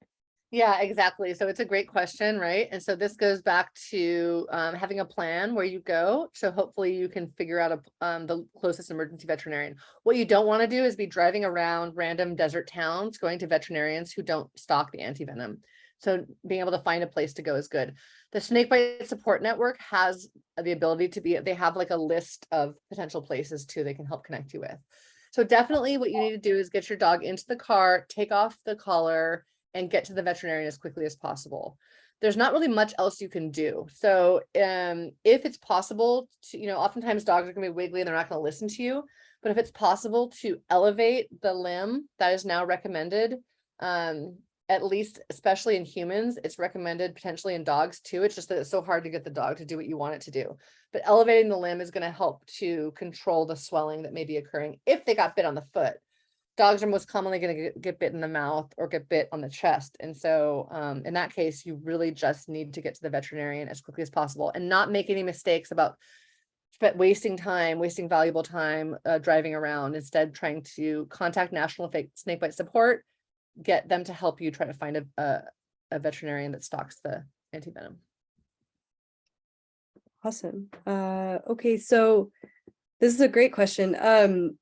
Speaker 1: Yeah, exactly. So it's a great question, right? And so this goes back to having a plan where you go. So hopefully you can figure out the closest emergency veterinarian. What you don't want to do is be driving around random desert towns, going to veterinarians who don't stock the antivenom. So being able to find a place to go is good. The Snakebite Support Network has the ability to they have like a list of potential places too they can help connect you with. So definitely what you need to do is get your dog into the car, take off the collar, and get to the veterinarian as quickly as possible. There's not really much else you can do. So if it's possible to, oftentimes dogs are gonna be wiggly and they're not gonna listen to you, but if it's possible to elevate the limb, that is now recommended, at least, especially in humans, it's recommended potentially in dogs too. It's just that it's so hard to get the dog to do what you want it to do. But elevating the limb is gonna help to control the swelling that may be occurring if they got bit on the foot. dogs are most commonly going to get bit in the mouth or get bit on the chest. And so in that case, you really just need to get to the veterinarian as quickly as possible and not make any mistakes about wasting valuable time driving around. Instead, trying to contact National Snakebite Support, get them to help you try to find a veterinarian that stocks the antivenom.
Speaker 2: Awesome. Okay, so this is a great question. And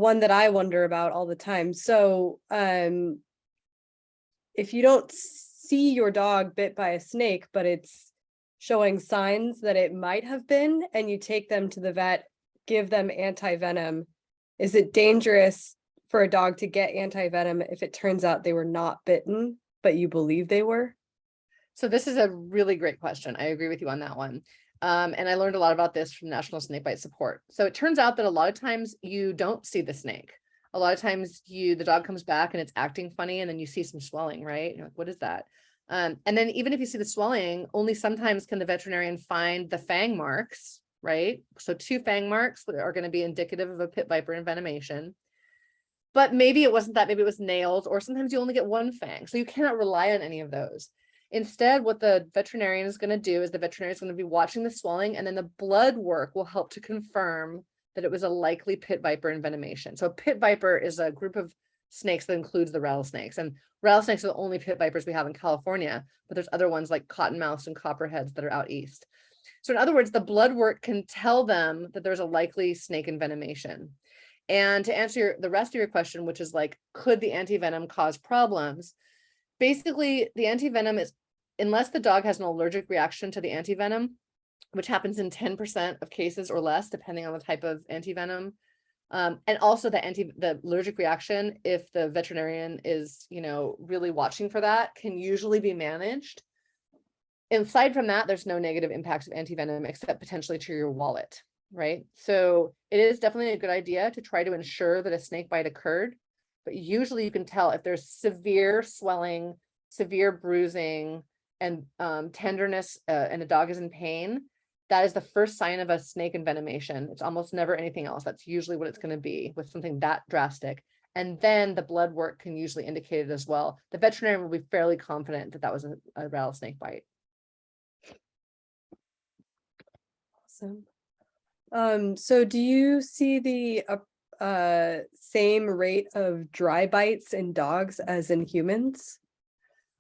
Speaker 2: one that I wonder about all the time. So, if you don't see your dog bit by a snake, but it's showing signs that it might have been, and you take them to the vet, give them anti-venom, is it dangerous for a dog to get anti-venom if it turns out they were not bitten, but you believe they were?
Speaker 1: So this is a really great question. I agree with you on that one. And I learned a lot about this from National Snakebite Support. So it turns out that a lot of times you don't see the snake. A lot of times the dog comes back and it's acting funny, and then you see some swelling, right? You're like, what is that? And then even if you see the swelling, only sometimes can the veterinarian find the fang marks, right? So 2 fang marks that are going to be indicative of a pit viper envenomation. But maybe it wasn't that, maybe it was nails, or sometimes you only get 1 fang. So you cannot rely on any of those. Instead, what the veterinarian is going to do is the veterinarian is going to be watching the swelling, and then the blood work will help to confirm that it was a likely pit viper envenomation. So a pit viper is a group of snakes that includes the rattlesnakes, and rattlesnakes are the only pit vipers we have in California, but there's other ones like cottonmouths and copperheads that are out east. So in other words, the blood work can tell them that there's a likely snake envenomation. And to answer the rest of your question, which is like, could the antivenom cause problems? Basically, the antivenom is, unless the dog has an allergic reaction to the antivenom, which happens in 10% of cases or less, depending on the type of antivenom. And also the allergic reaction, if the veterinarian is, really watching for that, can usually be managed. Aside from that, there's no negative impacts of antivenom except potentially to your wallet, right? So it is definitely a good idea to try to ensure that a snake bite occurred, but usually you can tell if there's severe swelling, severe bruising, and tenderness, and the dog is in pain. That is the first sign of a snake envenomation. It's almost never anything else. That's usually what it's going to be with something that drastic. And then the blood work can usually indicate it as well. The veterinarian will be fairly confident that that was a rattlesnake bite.
Speaker 2: Awesome. So do you see the same rate of dry bites in dogs as in humans?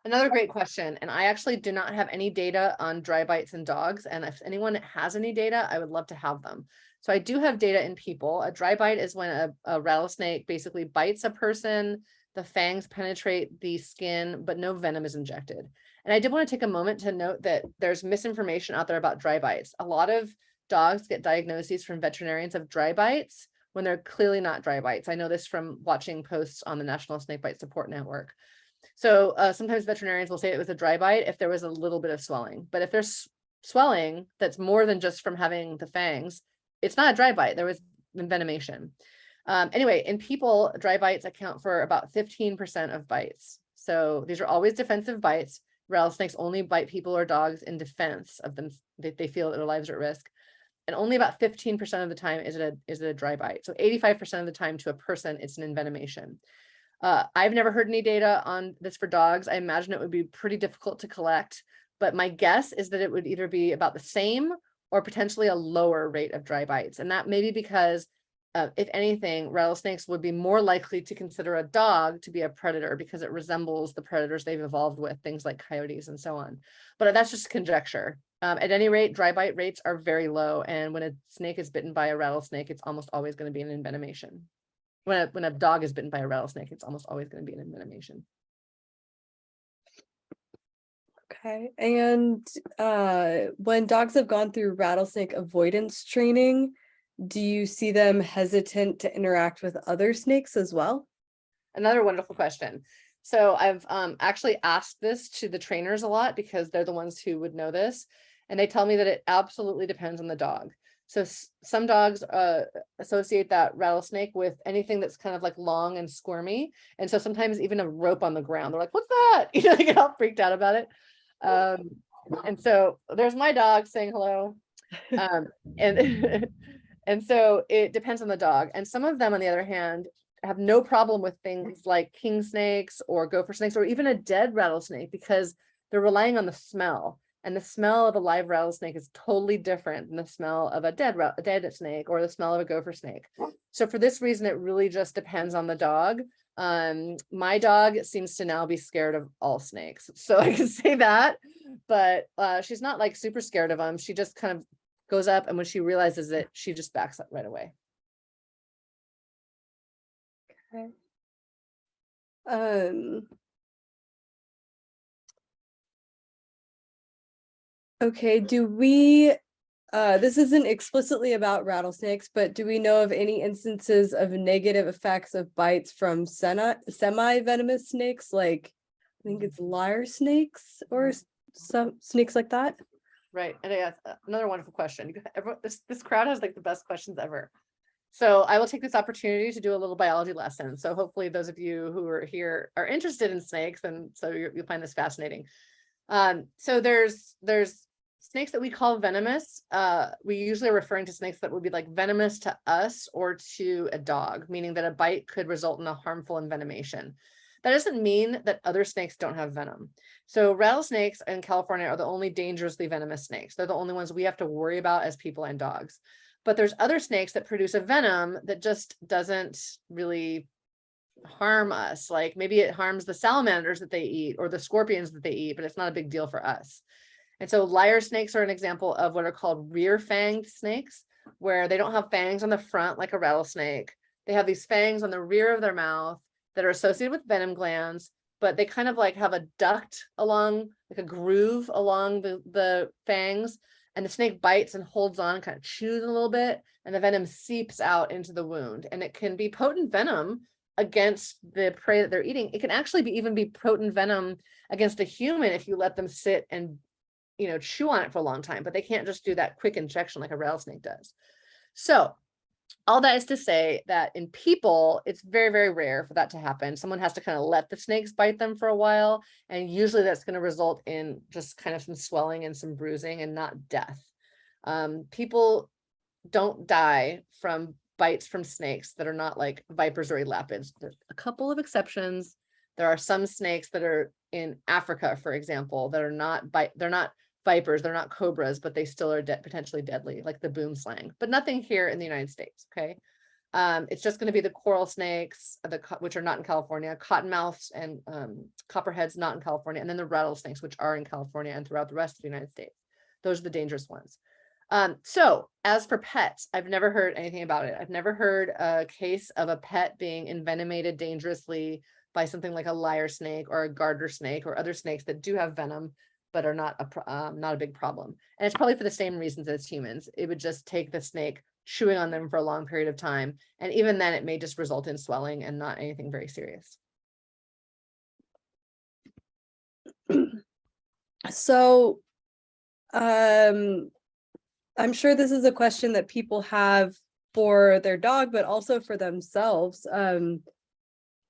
Speaker 1: Another great question. And I actually do not have any data on dry bites in dogs. And if anyone has any data, I would love to have them. So I do have data in people. A dry bite is when a rattlesnake basically bites a person, the fangs penetrate the skin, but no venom is injected. And I did want to take a moment to note that there's misinformation out there about dry bites. A lot of dogs get diagnoses from veterinarians of dry bites when they're clearly not dry bites. I know this from watching posts on the National Snakebite Support Network. So sometimes veterinarians will say it was a dry bite if there was a little bit of swelling, but if there's swelling that's more than just from having the fangs, it's not a dry bite. There was envenomation. Anyway, in people, dry bites account for about 15% of bites. So these are always defensive bites. Rattlesnakes only bite people or dogs in defense of them. They feel that their lives are at risk. And only about 15% of the time is it a dry bite. So 85% of the time to a person, it's an envenomation. I've never heard any data on this for dogs. I imagine it would be pretty difficult to collect, but my guess is that it would either be about the same or potentially a lower rate of dry bites. And that may be because, if anything, rattlesnakes would be more likely to consider a dog to be a predator because it resembles the predators they've evolved with, things like coyotes and so on. But that's just conjecture. At any rate, dry bite rates are very low. And when a snake is bitten by a rattlesnake, it's almost always going to be an envenomation. When a dog is bitten by a rattlesnake, it's almost always going to be an envenomation.
Speaker 2: Okay. And when dogs have gone through rattlesnake avoidance training, do you see them hesitant to interact with other snakes as well?
Speaker 1: Another wonderful question. So I've actually asked this to the trainers a lot because they're the ones who would know this. And they tell me that it absolutely depends on the dog. So some dogs associate that rattlesnake with anything that's kind of like long and squirmy. And so sometimes even a rope on the ground, they're like, what's that? They get all freaked out about it. And so there's my dog saying hello. And and so it depends on the dog. And some of them, on the other hand, have no problem with things like king snakes or gopher snakes or even a dead rattlesnake, because they're relying on the smell. And the smell of a live rattlesnake is totally different than the smell of a dead snake or the smell of a gopher snake. So for this reason, it really just depends on the dog. My dog seems to now be scared of all snakes. So I can say that, but she's not like super scared of them. She just kind of goes up, and when she realizes it, she just backs up right away.
Speaker 2: Okay. Okay, do we, this isn't explicitly about rattlesnakes, but do we know of any instances of negative effects of bites from semi-venomous snakes, like I think it's lyre snakes or some snakes like that?
Speaker 1: Right. And another wonderful question. This crowd has like the best questions ever. So I will take this opportunity to do a little biology lesson. So hopefully those of you who are here are interested in snakes, and so you'll find this fascinating. So there's snakes that we call venomous. We usually are referring to snakes that would be like venomous to us or to a dog, meaning that a bite could result in a harmful envenomation. That doesn't mean that other snakes don't have venom. So rattlesnakes in California are the only dangerously venomous snakes. They're the only ones we have to worry about as people and dogs. But there's other snakes that produce a venom that just doesn't really harm us. Like maybe it harms the salamanders that they eat or the scorpions that they eat, but it's not a big deal for us. And so lyre snakes are an example of what are called rear-fanged snakes, where they don't have fangs on the front like a rattlesnake. They have these fangs on the rear of their mouth that are associated with venom glands, but they kind of like have a duct along, like a groove along the fangs, and the snake bites and holds on, kind of chews a little bit, and the venom seeps out into the wound. And it can be potent venom against the prey that they're eating. It can actually even be potent venom against a human if you let them sit and chew on it for a long time, but they can't just do that quick injection like a rattlesnake does. So all that is to say that in people, it's very, very rare for that to happen. Someone has to kind of let the snakes bite them for a while. And usually that's going to result in just kind of some swelling and some bruising and not death. People don't die from bites from snakes that are not like vipers or elapids. There's a couple of exceptions. There are some snakes that are in Africa, for example, that are they're not vipers, they're not cobras, but they still are potentially deadly, like the boom slang, but nothing here in the United States. Okay. It's just going to be the coral snakes, which are not in California, cottonmouths and copperheads, not in California, and then the rattlesnakes, which are in California and throughout the rest of the United States. Those are the dangerous ones. So as for pets, I've never heard anything about it. I've never heard a case of a pet being envenomated dangerously by something like a lyre snake or a garter snake or other snakes that do have venom, but are not a big problem. And it's probably for the same reasons as humans. It would just take the snake chewing on them for a long period of time. And even then it may just result in swelling and not anything very serious.
Speaker 2: So, I'm sure this is a question that people have for their dog, but also for themselves.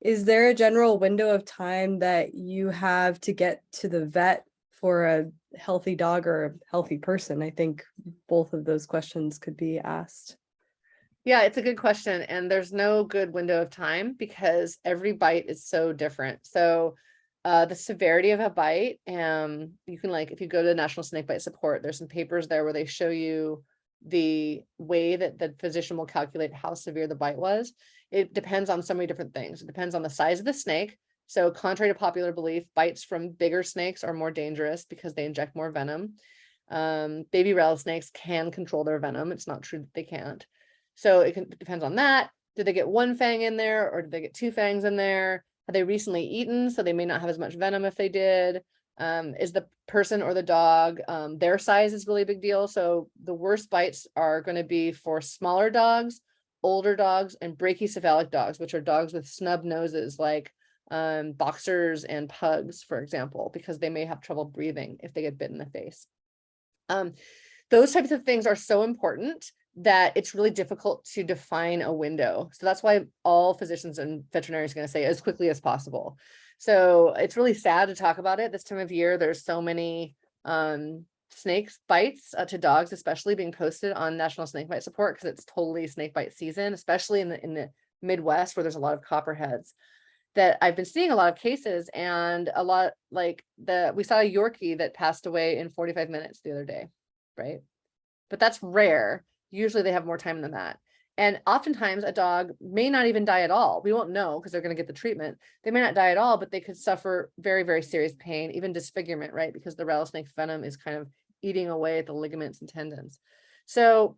Speaker 2: Is there a general window of time that you have to get to the vet for a healthy dog or a healthy person? I think both of those questions could be asked.
Speaker 1: Yeah, it's a good question. And there's no good window of time because every bite is so different. So the severity of a bite, you can, like, if you go to the National Snakebite Support, there's some papers there where they show you the way that the physician will calculate how severe the bite was. It depends on so many different things. It depends on the size of the snake. So contrary to popular belief, bites from bigger snakes are more dangerous because they inject more venom. Baby rattlesnakes can control their venom. It's not true that they can't. So it depends on that. Did they get one fang in there or did they get two fangs in there? Have they recently eaten? So they may not have as much venom if they did. Is the person or the dog, their size is really a big deal. So the worst bites are going to be for smaller dogs, older dogs, and brachycephalic dogs, which are dogs with snub noses, like boxers and pugs, for example, because they may have trouble breathing if they get bit in the face. Those types of things are so important that it's really difficult to define a window. So that's why all physicians and veterinarians are going to say as quickly as possible. So it's really sad to talk about it this time of year. There's so many snake bites to dogs, especially being posted on National Snakebite Support because it's totally snake bite season, especially in the Midwest where there's a lot of copperheads, that I've been seeing a lot of cases, and a lot, like we saw a Yorkie that passed away in 45 minutes the other day, right? But that's rare. Usually they have more time than that. And oftentimes a dog may not even die at all. We won't know because they're going to get the treatment. They may not die at all, but they could suffer very, very serious pain, even disfigurement, right? Because the rattlesnake venom is kind of eating away at the ligaments and tendons. So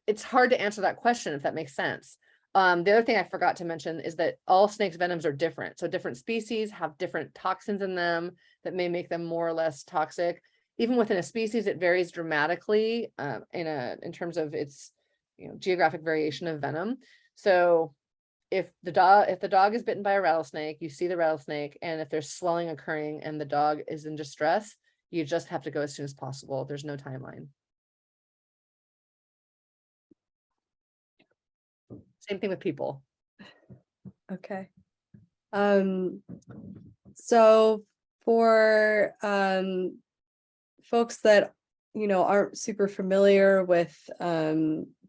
Speaker 1: it's hard to answer that question, if that makes sense. The other thing I forgot to mention is that all snakes' venoms are different. So different species have different toxins in them that may make them more or less toxic. Even within a species, it varies dramatically in terms of its geographic variation of venom. So if the dog is bitten by a rattlesnake, you see the rattlesnake, and if there's swelling occurring and the dog is in distress, you just have to go as soon as possible. There's no timeline. Same thing with people.
Speaker 2: Okay. So for folks that aren't super familiar with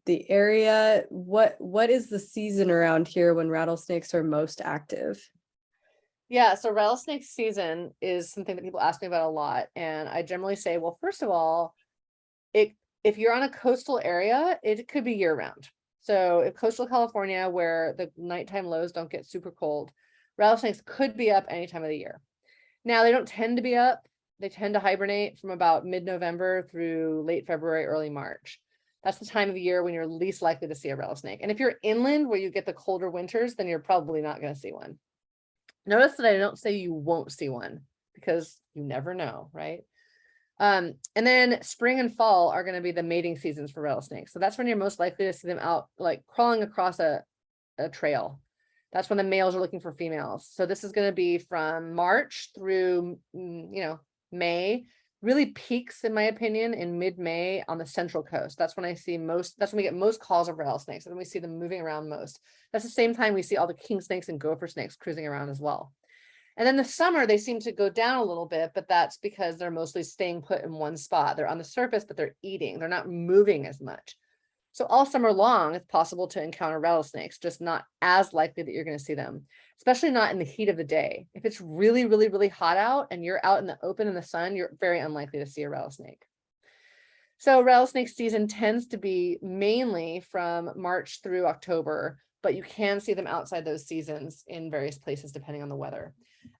Speaker 2: the area, what is the season around here when rattlesnakes are most active?
Speaker 1: Yeah, so rattlesnake season is something that people ask me about a lot, and I generally say, well, first of all, if you're on a coastal area, it could be year round. So if coastal California, where the nighttime lows don't get super cold, rattlesnakes could be up any time of the year. Now, they don't tend to be up. They tend to hibernate from about mid-November through late February, early March. That's the time of year when you're least likely to see a rattlesnake. And if you're inland where you get the colder winters, then you're probably not going to see one. Notice that I don't say you won't see one, because you never know, right? And then spring and fall are going to be the mating seasons for rattlesnakes. So that's when you're most likely to see them out, like crawling across a trail. That's when the males are looking for females. So this is going to be from March through, May. Really peaks, in my opinion, in mid-May on the central coast. That's when that's when we get most calls of rattlesnakes, and we see them moving around most. That's the same time we see all the king snakes and gopher snakes cruising around as well. And then the summer, they seem to go down a little bit, but that's because they're mostly staying put in one spot. They're on the surface, but they're eating. They're not moving as much. So all summer long, it's possible to encounter rattlesnakes, just not as likely that you're going to see them, especially not in the heat of the day. If it's really, really, really hot out and you're out in the open in the sun, you're very unlikely to see a rattlesnake. So rattlesnake season tends to be mainly from March through October, but you can see them outside those seasons in various places depending on the weather.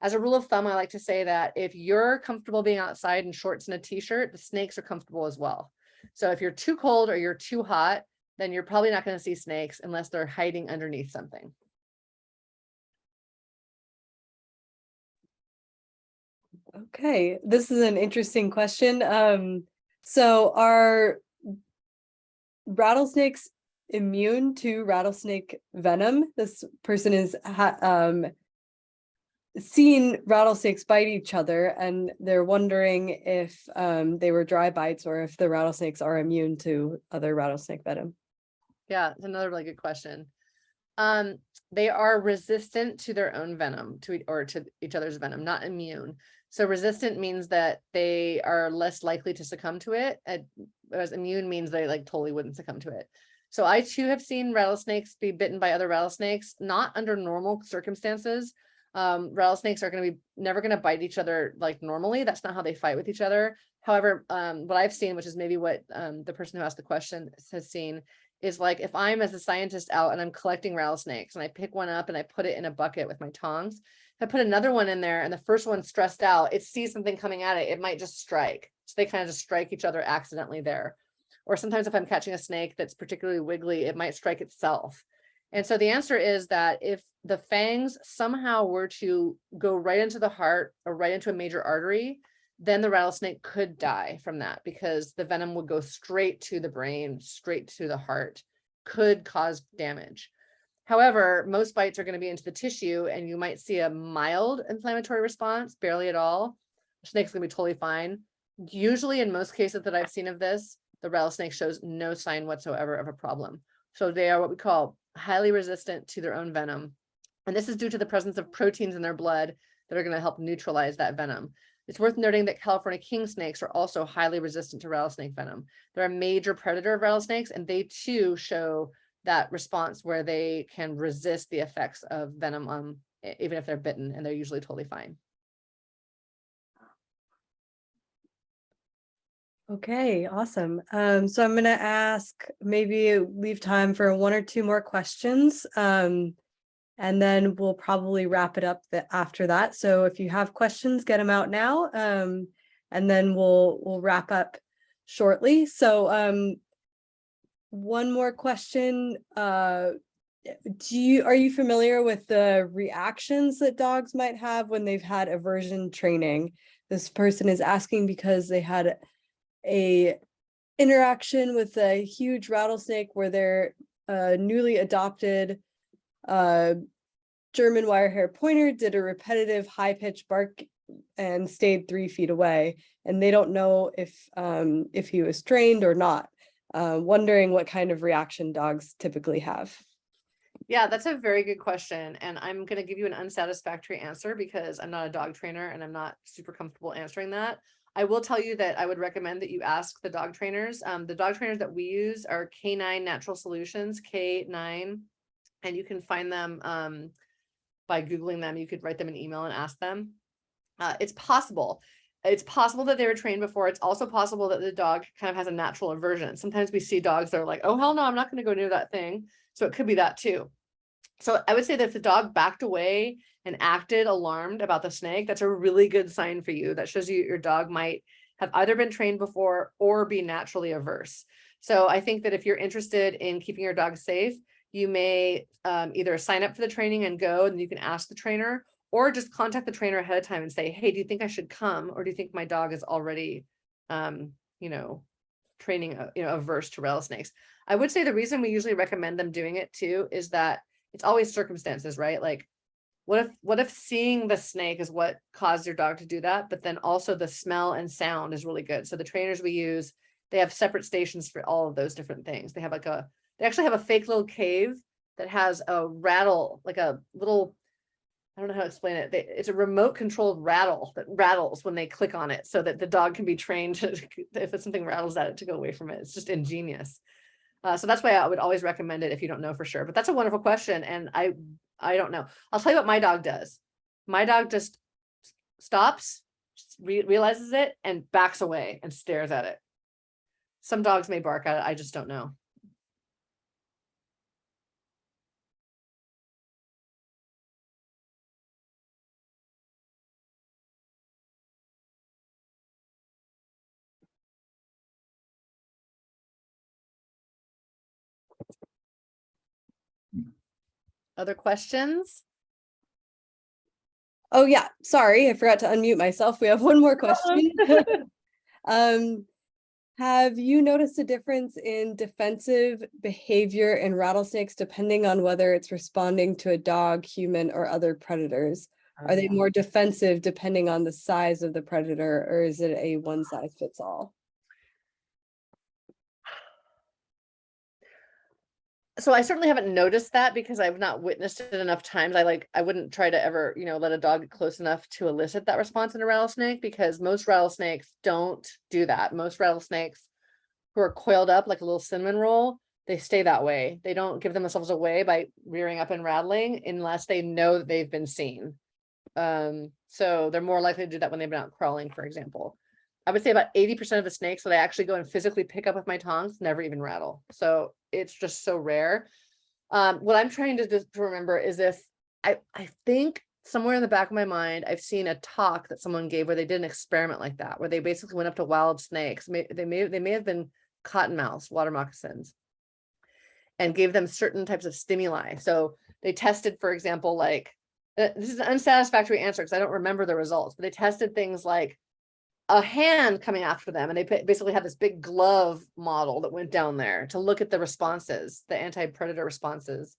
Speaker 1: As a rule of thumb, I like to say that if you're comfortable being outside in shorts and a t-shirt, the snakes are comfortable as well. So if you're too cold or you're too hot, then you're probably not going to see snakes unless they're hiding underneath something.
Speaker 2: Okay, this is an interesting question. So are rattlesnakes immune to rattlesnake venom? This person is seen rattlesnakes bite each other, and they're wondering if they were dry bites or if the rattlesnakes are immune to other rattlesnake venom.
Speaker 1: Yeah, it's another really good question. They are resistant to their own venom, to each other's venom, not immune. So resistant means that they are less likely to succumb to it, whereas immune means they like totally wouldn't succumb to it. So I too have seen rattlesnakes be bitten by other rattlesnakes, not under normal circumstances. Rattlesnakes are going to be never going to bite each other like normally. That's not how they fight with each other. However, what I've seen, which is maybe what the person who asked the question has seen, is like if I'm as a scientist out and I'm collecting rattlesnakes and I pick one up and I put it in a bucket with my tongs, if I put another one in there and the first one's stressed out, it sees something coming at it, it might just strike. So they kind of just strike each other accidentally there. Or sometimes if I'm catching a snake that's particularly wiggly, it might strike itself. And so the answer is that if the fangs somehow were to go right into the heart or right into a major artery, then the rattlesnake could die from that, because the venom would go straight to the brain, straight to the heart, could cause damage. However, most bites are going to be into the tissue, and you might see a mild inflammatory response, barely at all. The snake's going to be totally fine. Usually, in most cases that I've seen of this, the rattlesnake shows no sign whatsoever of a problem. So they are what we call highly resistant to their own venom. And this is due to the presence of proteins in their blood that are going to help neutralize that venom. It's worth noting that California king snakes are also highly resistant to rattlesnake venom. They're a major predator of rattlesnakes, and they too show that response where they can resist the effects of venom, even if they're bitten, and they're usually totally fine.
Speaker 2: Okay, awesome. So I'm gonna ask, maybe leave time for one or two more questions. And then we'll probably wrap it up after that. So if you have questions, get them out now. And then we'll wrap up shortly. So one more question. Are you familiar with the reactions that dogs might have when they've had aversion training? This person is asking because they had a interaction with a huge rattlesnake where their newly adopted German wirehair pointer did a repetitive high-pitched bark and stayed 3 feet away, and they don't know if he was trained or not. Wondering what kind of reaction dogs typically have.
Speaker 1: Yeah, that's a very good question. And I'm going to give you an unsatisfactory answer because I'm not a dog trainer and I'm not super comfortable answering that. I will tell you that I would recommend that you ask the dog trainers. The dog trainers that we use are K9 Natural Solutions, K9, and you can find them by Googling them. You could write them an email and ask them. It's possible. It's possible that they were trained before. It's also possible that the dog kind of has a natural aversion. Sometimes we see dogs that are like, oh, hell no, I'm not going to go near that thing. So it could be that too. So I would say that if the dog backed away and acted alarmed about the snake, that's a really good sign for you. That shows you your dog might have either been trained before or be naturally averse. So I think that if you're interested in keeping your dog safe, you may either sign up for the training and go, and you can ask the trainer, or just contact the trainer ahead of time and say, hey, do you think I should come? Or do you think my dog is already, training, averse to rattlesnakes? I would say the reason we usually recommend them doing it too is that it's always circumstances, right? Like what if seeing the snake is what caused your dog to do that, but then also the smell and sound is really good. So the trainers we use, they have separate stations for all of those different things. They actually have a fake little cave that has a rattle, like a little, I don't know how to explain it. It's a remote controlled rattle that rattles when they click on it so that the dog can be trained to, if it's something rattles at it, to go away from it. It's just ingenious. So that's why I would always recommend it if you don't know for sure. But that's a wonderful question. And I don't know. I'll tell you what my dog does. My dog just stops, realizes it, and backs away and stares at it. Some dogs may bark at it. I just don't know. Other questions?
Speaker 2: Oh yeah, sorry, I forgot to unmute myself. We have one more question. Have you noticed a difference in defensive behavior in rattlesnakes depending on whether it's responding to a dog, human, or other predators? Are they more defensive depending on the size of the predator, or is it a one size fits all?
Speaker 1: So I certainly haven't noticed that because I've not witnessed it enough times. I wouldn't try to ever, let a dog get close enough to elicit that response in a rattlesnake, because most rattlesnakes don't do that. Most rattlesnakes who are coiled up like a little cinnamon roll, they stay that way. They don't give themselves away by rearing up and rattling unless they know that they've been seen. So they're more likely to do that when they've been out crawling, for example. I would say about 80% of the snakes that I actually go and physically pick up with my tongs never even rattle. So it's just so rare. What I'm trying to remember is if I think somewhere in the back of my mind, I've seen a talk that someone gave where they did an experiment like that, where they basically went up to wild snakes. They may have been cottonmouths, water moccasins, and gave them certain types of stimuli. So they tested, for example, like this is an unsatisfactory answer because I don't remember the results, but they tested things like a hand coming after them, and they basically had this big glove model that went down there to look at the responses, the anti-predator responses.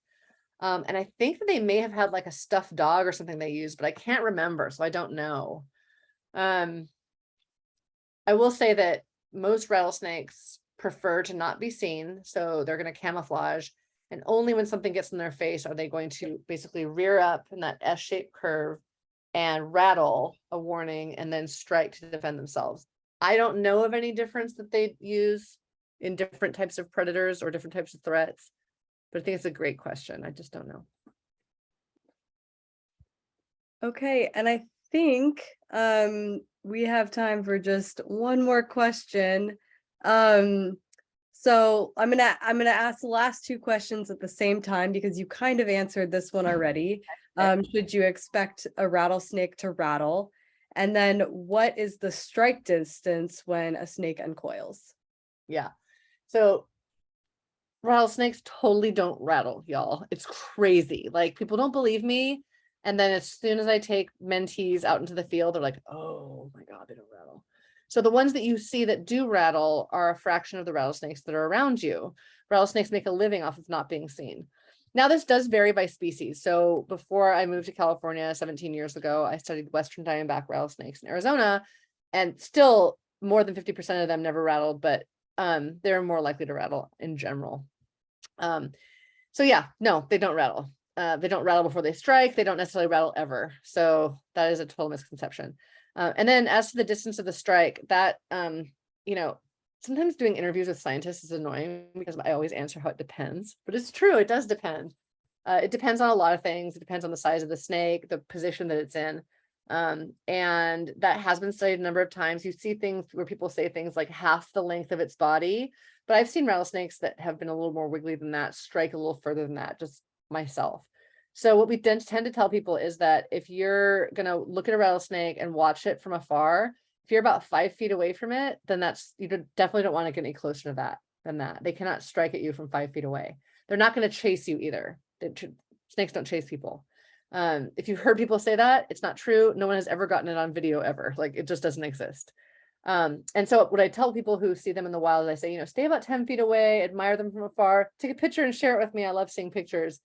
Speaker 1: And I think that they may have had like a stuffed dog or something they used, but I can't remember, so I don't know. I will say that most rattlesnakes prefer to not be seen, so they're going to camouflage, and only when something gets in their face are they going to basically rear up in that S-shaped curve and rattle a warning and then strike to defend themselves. I don't know of any difference that they use in different types of predators or different types of threats. But I think it's a great question. I just don't know.
Speaker 2: Okay, and I think we have time for just one more question. So I'm gonna ask the last two questions at the same time because you kind of answered this one already. Should you expect a rattlesnake to rattle? And then what is the strike distance when a snake uncoils?
Speaker 1: Yeah. So rattlesnakes totally don't rattle, y'all. It's crazy. Like, people don't believe me. And then as soon as I take mentees out into the field, they're like, oh my God, they don't rattle. So the ones that you see that do rattle are a fraction of the rattlesnakes that are around you. Rattlesnakes make a living off of not being seen. Now, this does vary by species. So before I moved to California 17 years ago, I studied Western diamondback rattlesnakes in Arizona, and still more than 50% of them never rattled, but they're more likely to rattle in general. So yeah, no, they don't rattle. They don't rattle before they strike. They don't necessarily rattle ever. So that is a total misconception. And then as to the distance of the strike, that, you know, sometimes doing interviews with scientists is annoying because I always answer how it depends, but it's true. It does depend. It depends on a lot of things. It depends on the size of the snake, the position that it's in. And that has been studied a number of times. You see things where people say things like half the length of its body, but I've seen rattlesnakes that have been a little more wiggly than that, strike a little further than that, just myself. So what we tend to tell people is that if you're going to look at a rattlesnake and watch it from afar, if you're about 5 feet away from it, then that's, you definitely don't want to get any closer to that than that. They cannot strike at you from 5 feet away. They're not going to chase you either. Snakes don't chase people. If you've heard people say that, it's not true. No one has ever gotten it on video ever. Like, it just doesn't exist. And so what I tell people who see them in the wild, I say, stay about 10 feet away, admire them from afar, take a picture and share it with me. I love seeing pictures.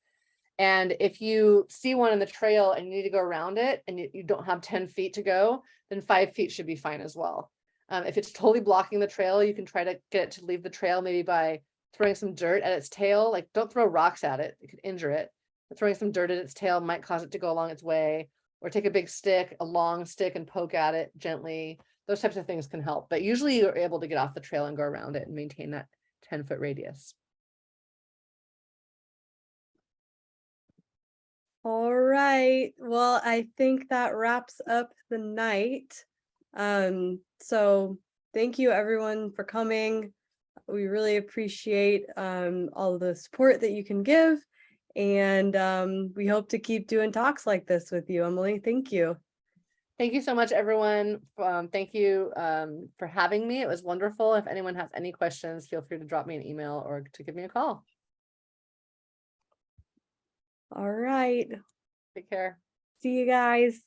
Speaker 1: And if you see one in the trail and you need to go around it and you don't have 10 feet to go, then 5 feet should be fine as well. If it's totally blocking the trail, you can try to get it to leave the trail, maybe by throwing some dirt at its tail. Like, don't throw rocks at it. It could injure it. But throwing some dirt at its tail might cause it to go along its way, or take a big stick, a long stick, and poke at it gently. Those types of things can help. But usually you're able to get off the trail and go around it and maintain that 10-foot radius.
Speaker 2: All right. Well, I think that wraps up the night. So thank you everyone for coming. We really appreciate all the support that you can give. And we hope to keep doing talks like this with you, Emily. Thank you.
Speaker 1: Thank you so much, everyone. Thank you for having me. It was wonderful. If anyone has any questions, feel free to drop me an email or to give me a call.
Speaker 2: All right.
Speaker 1: Take care.
Speaker 2: See you guys.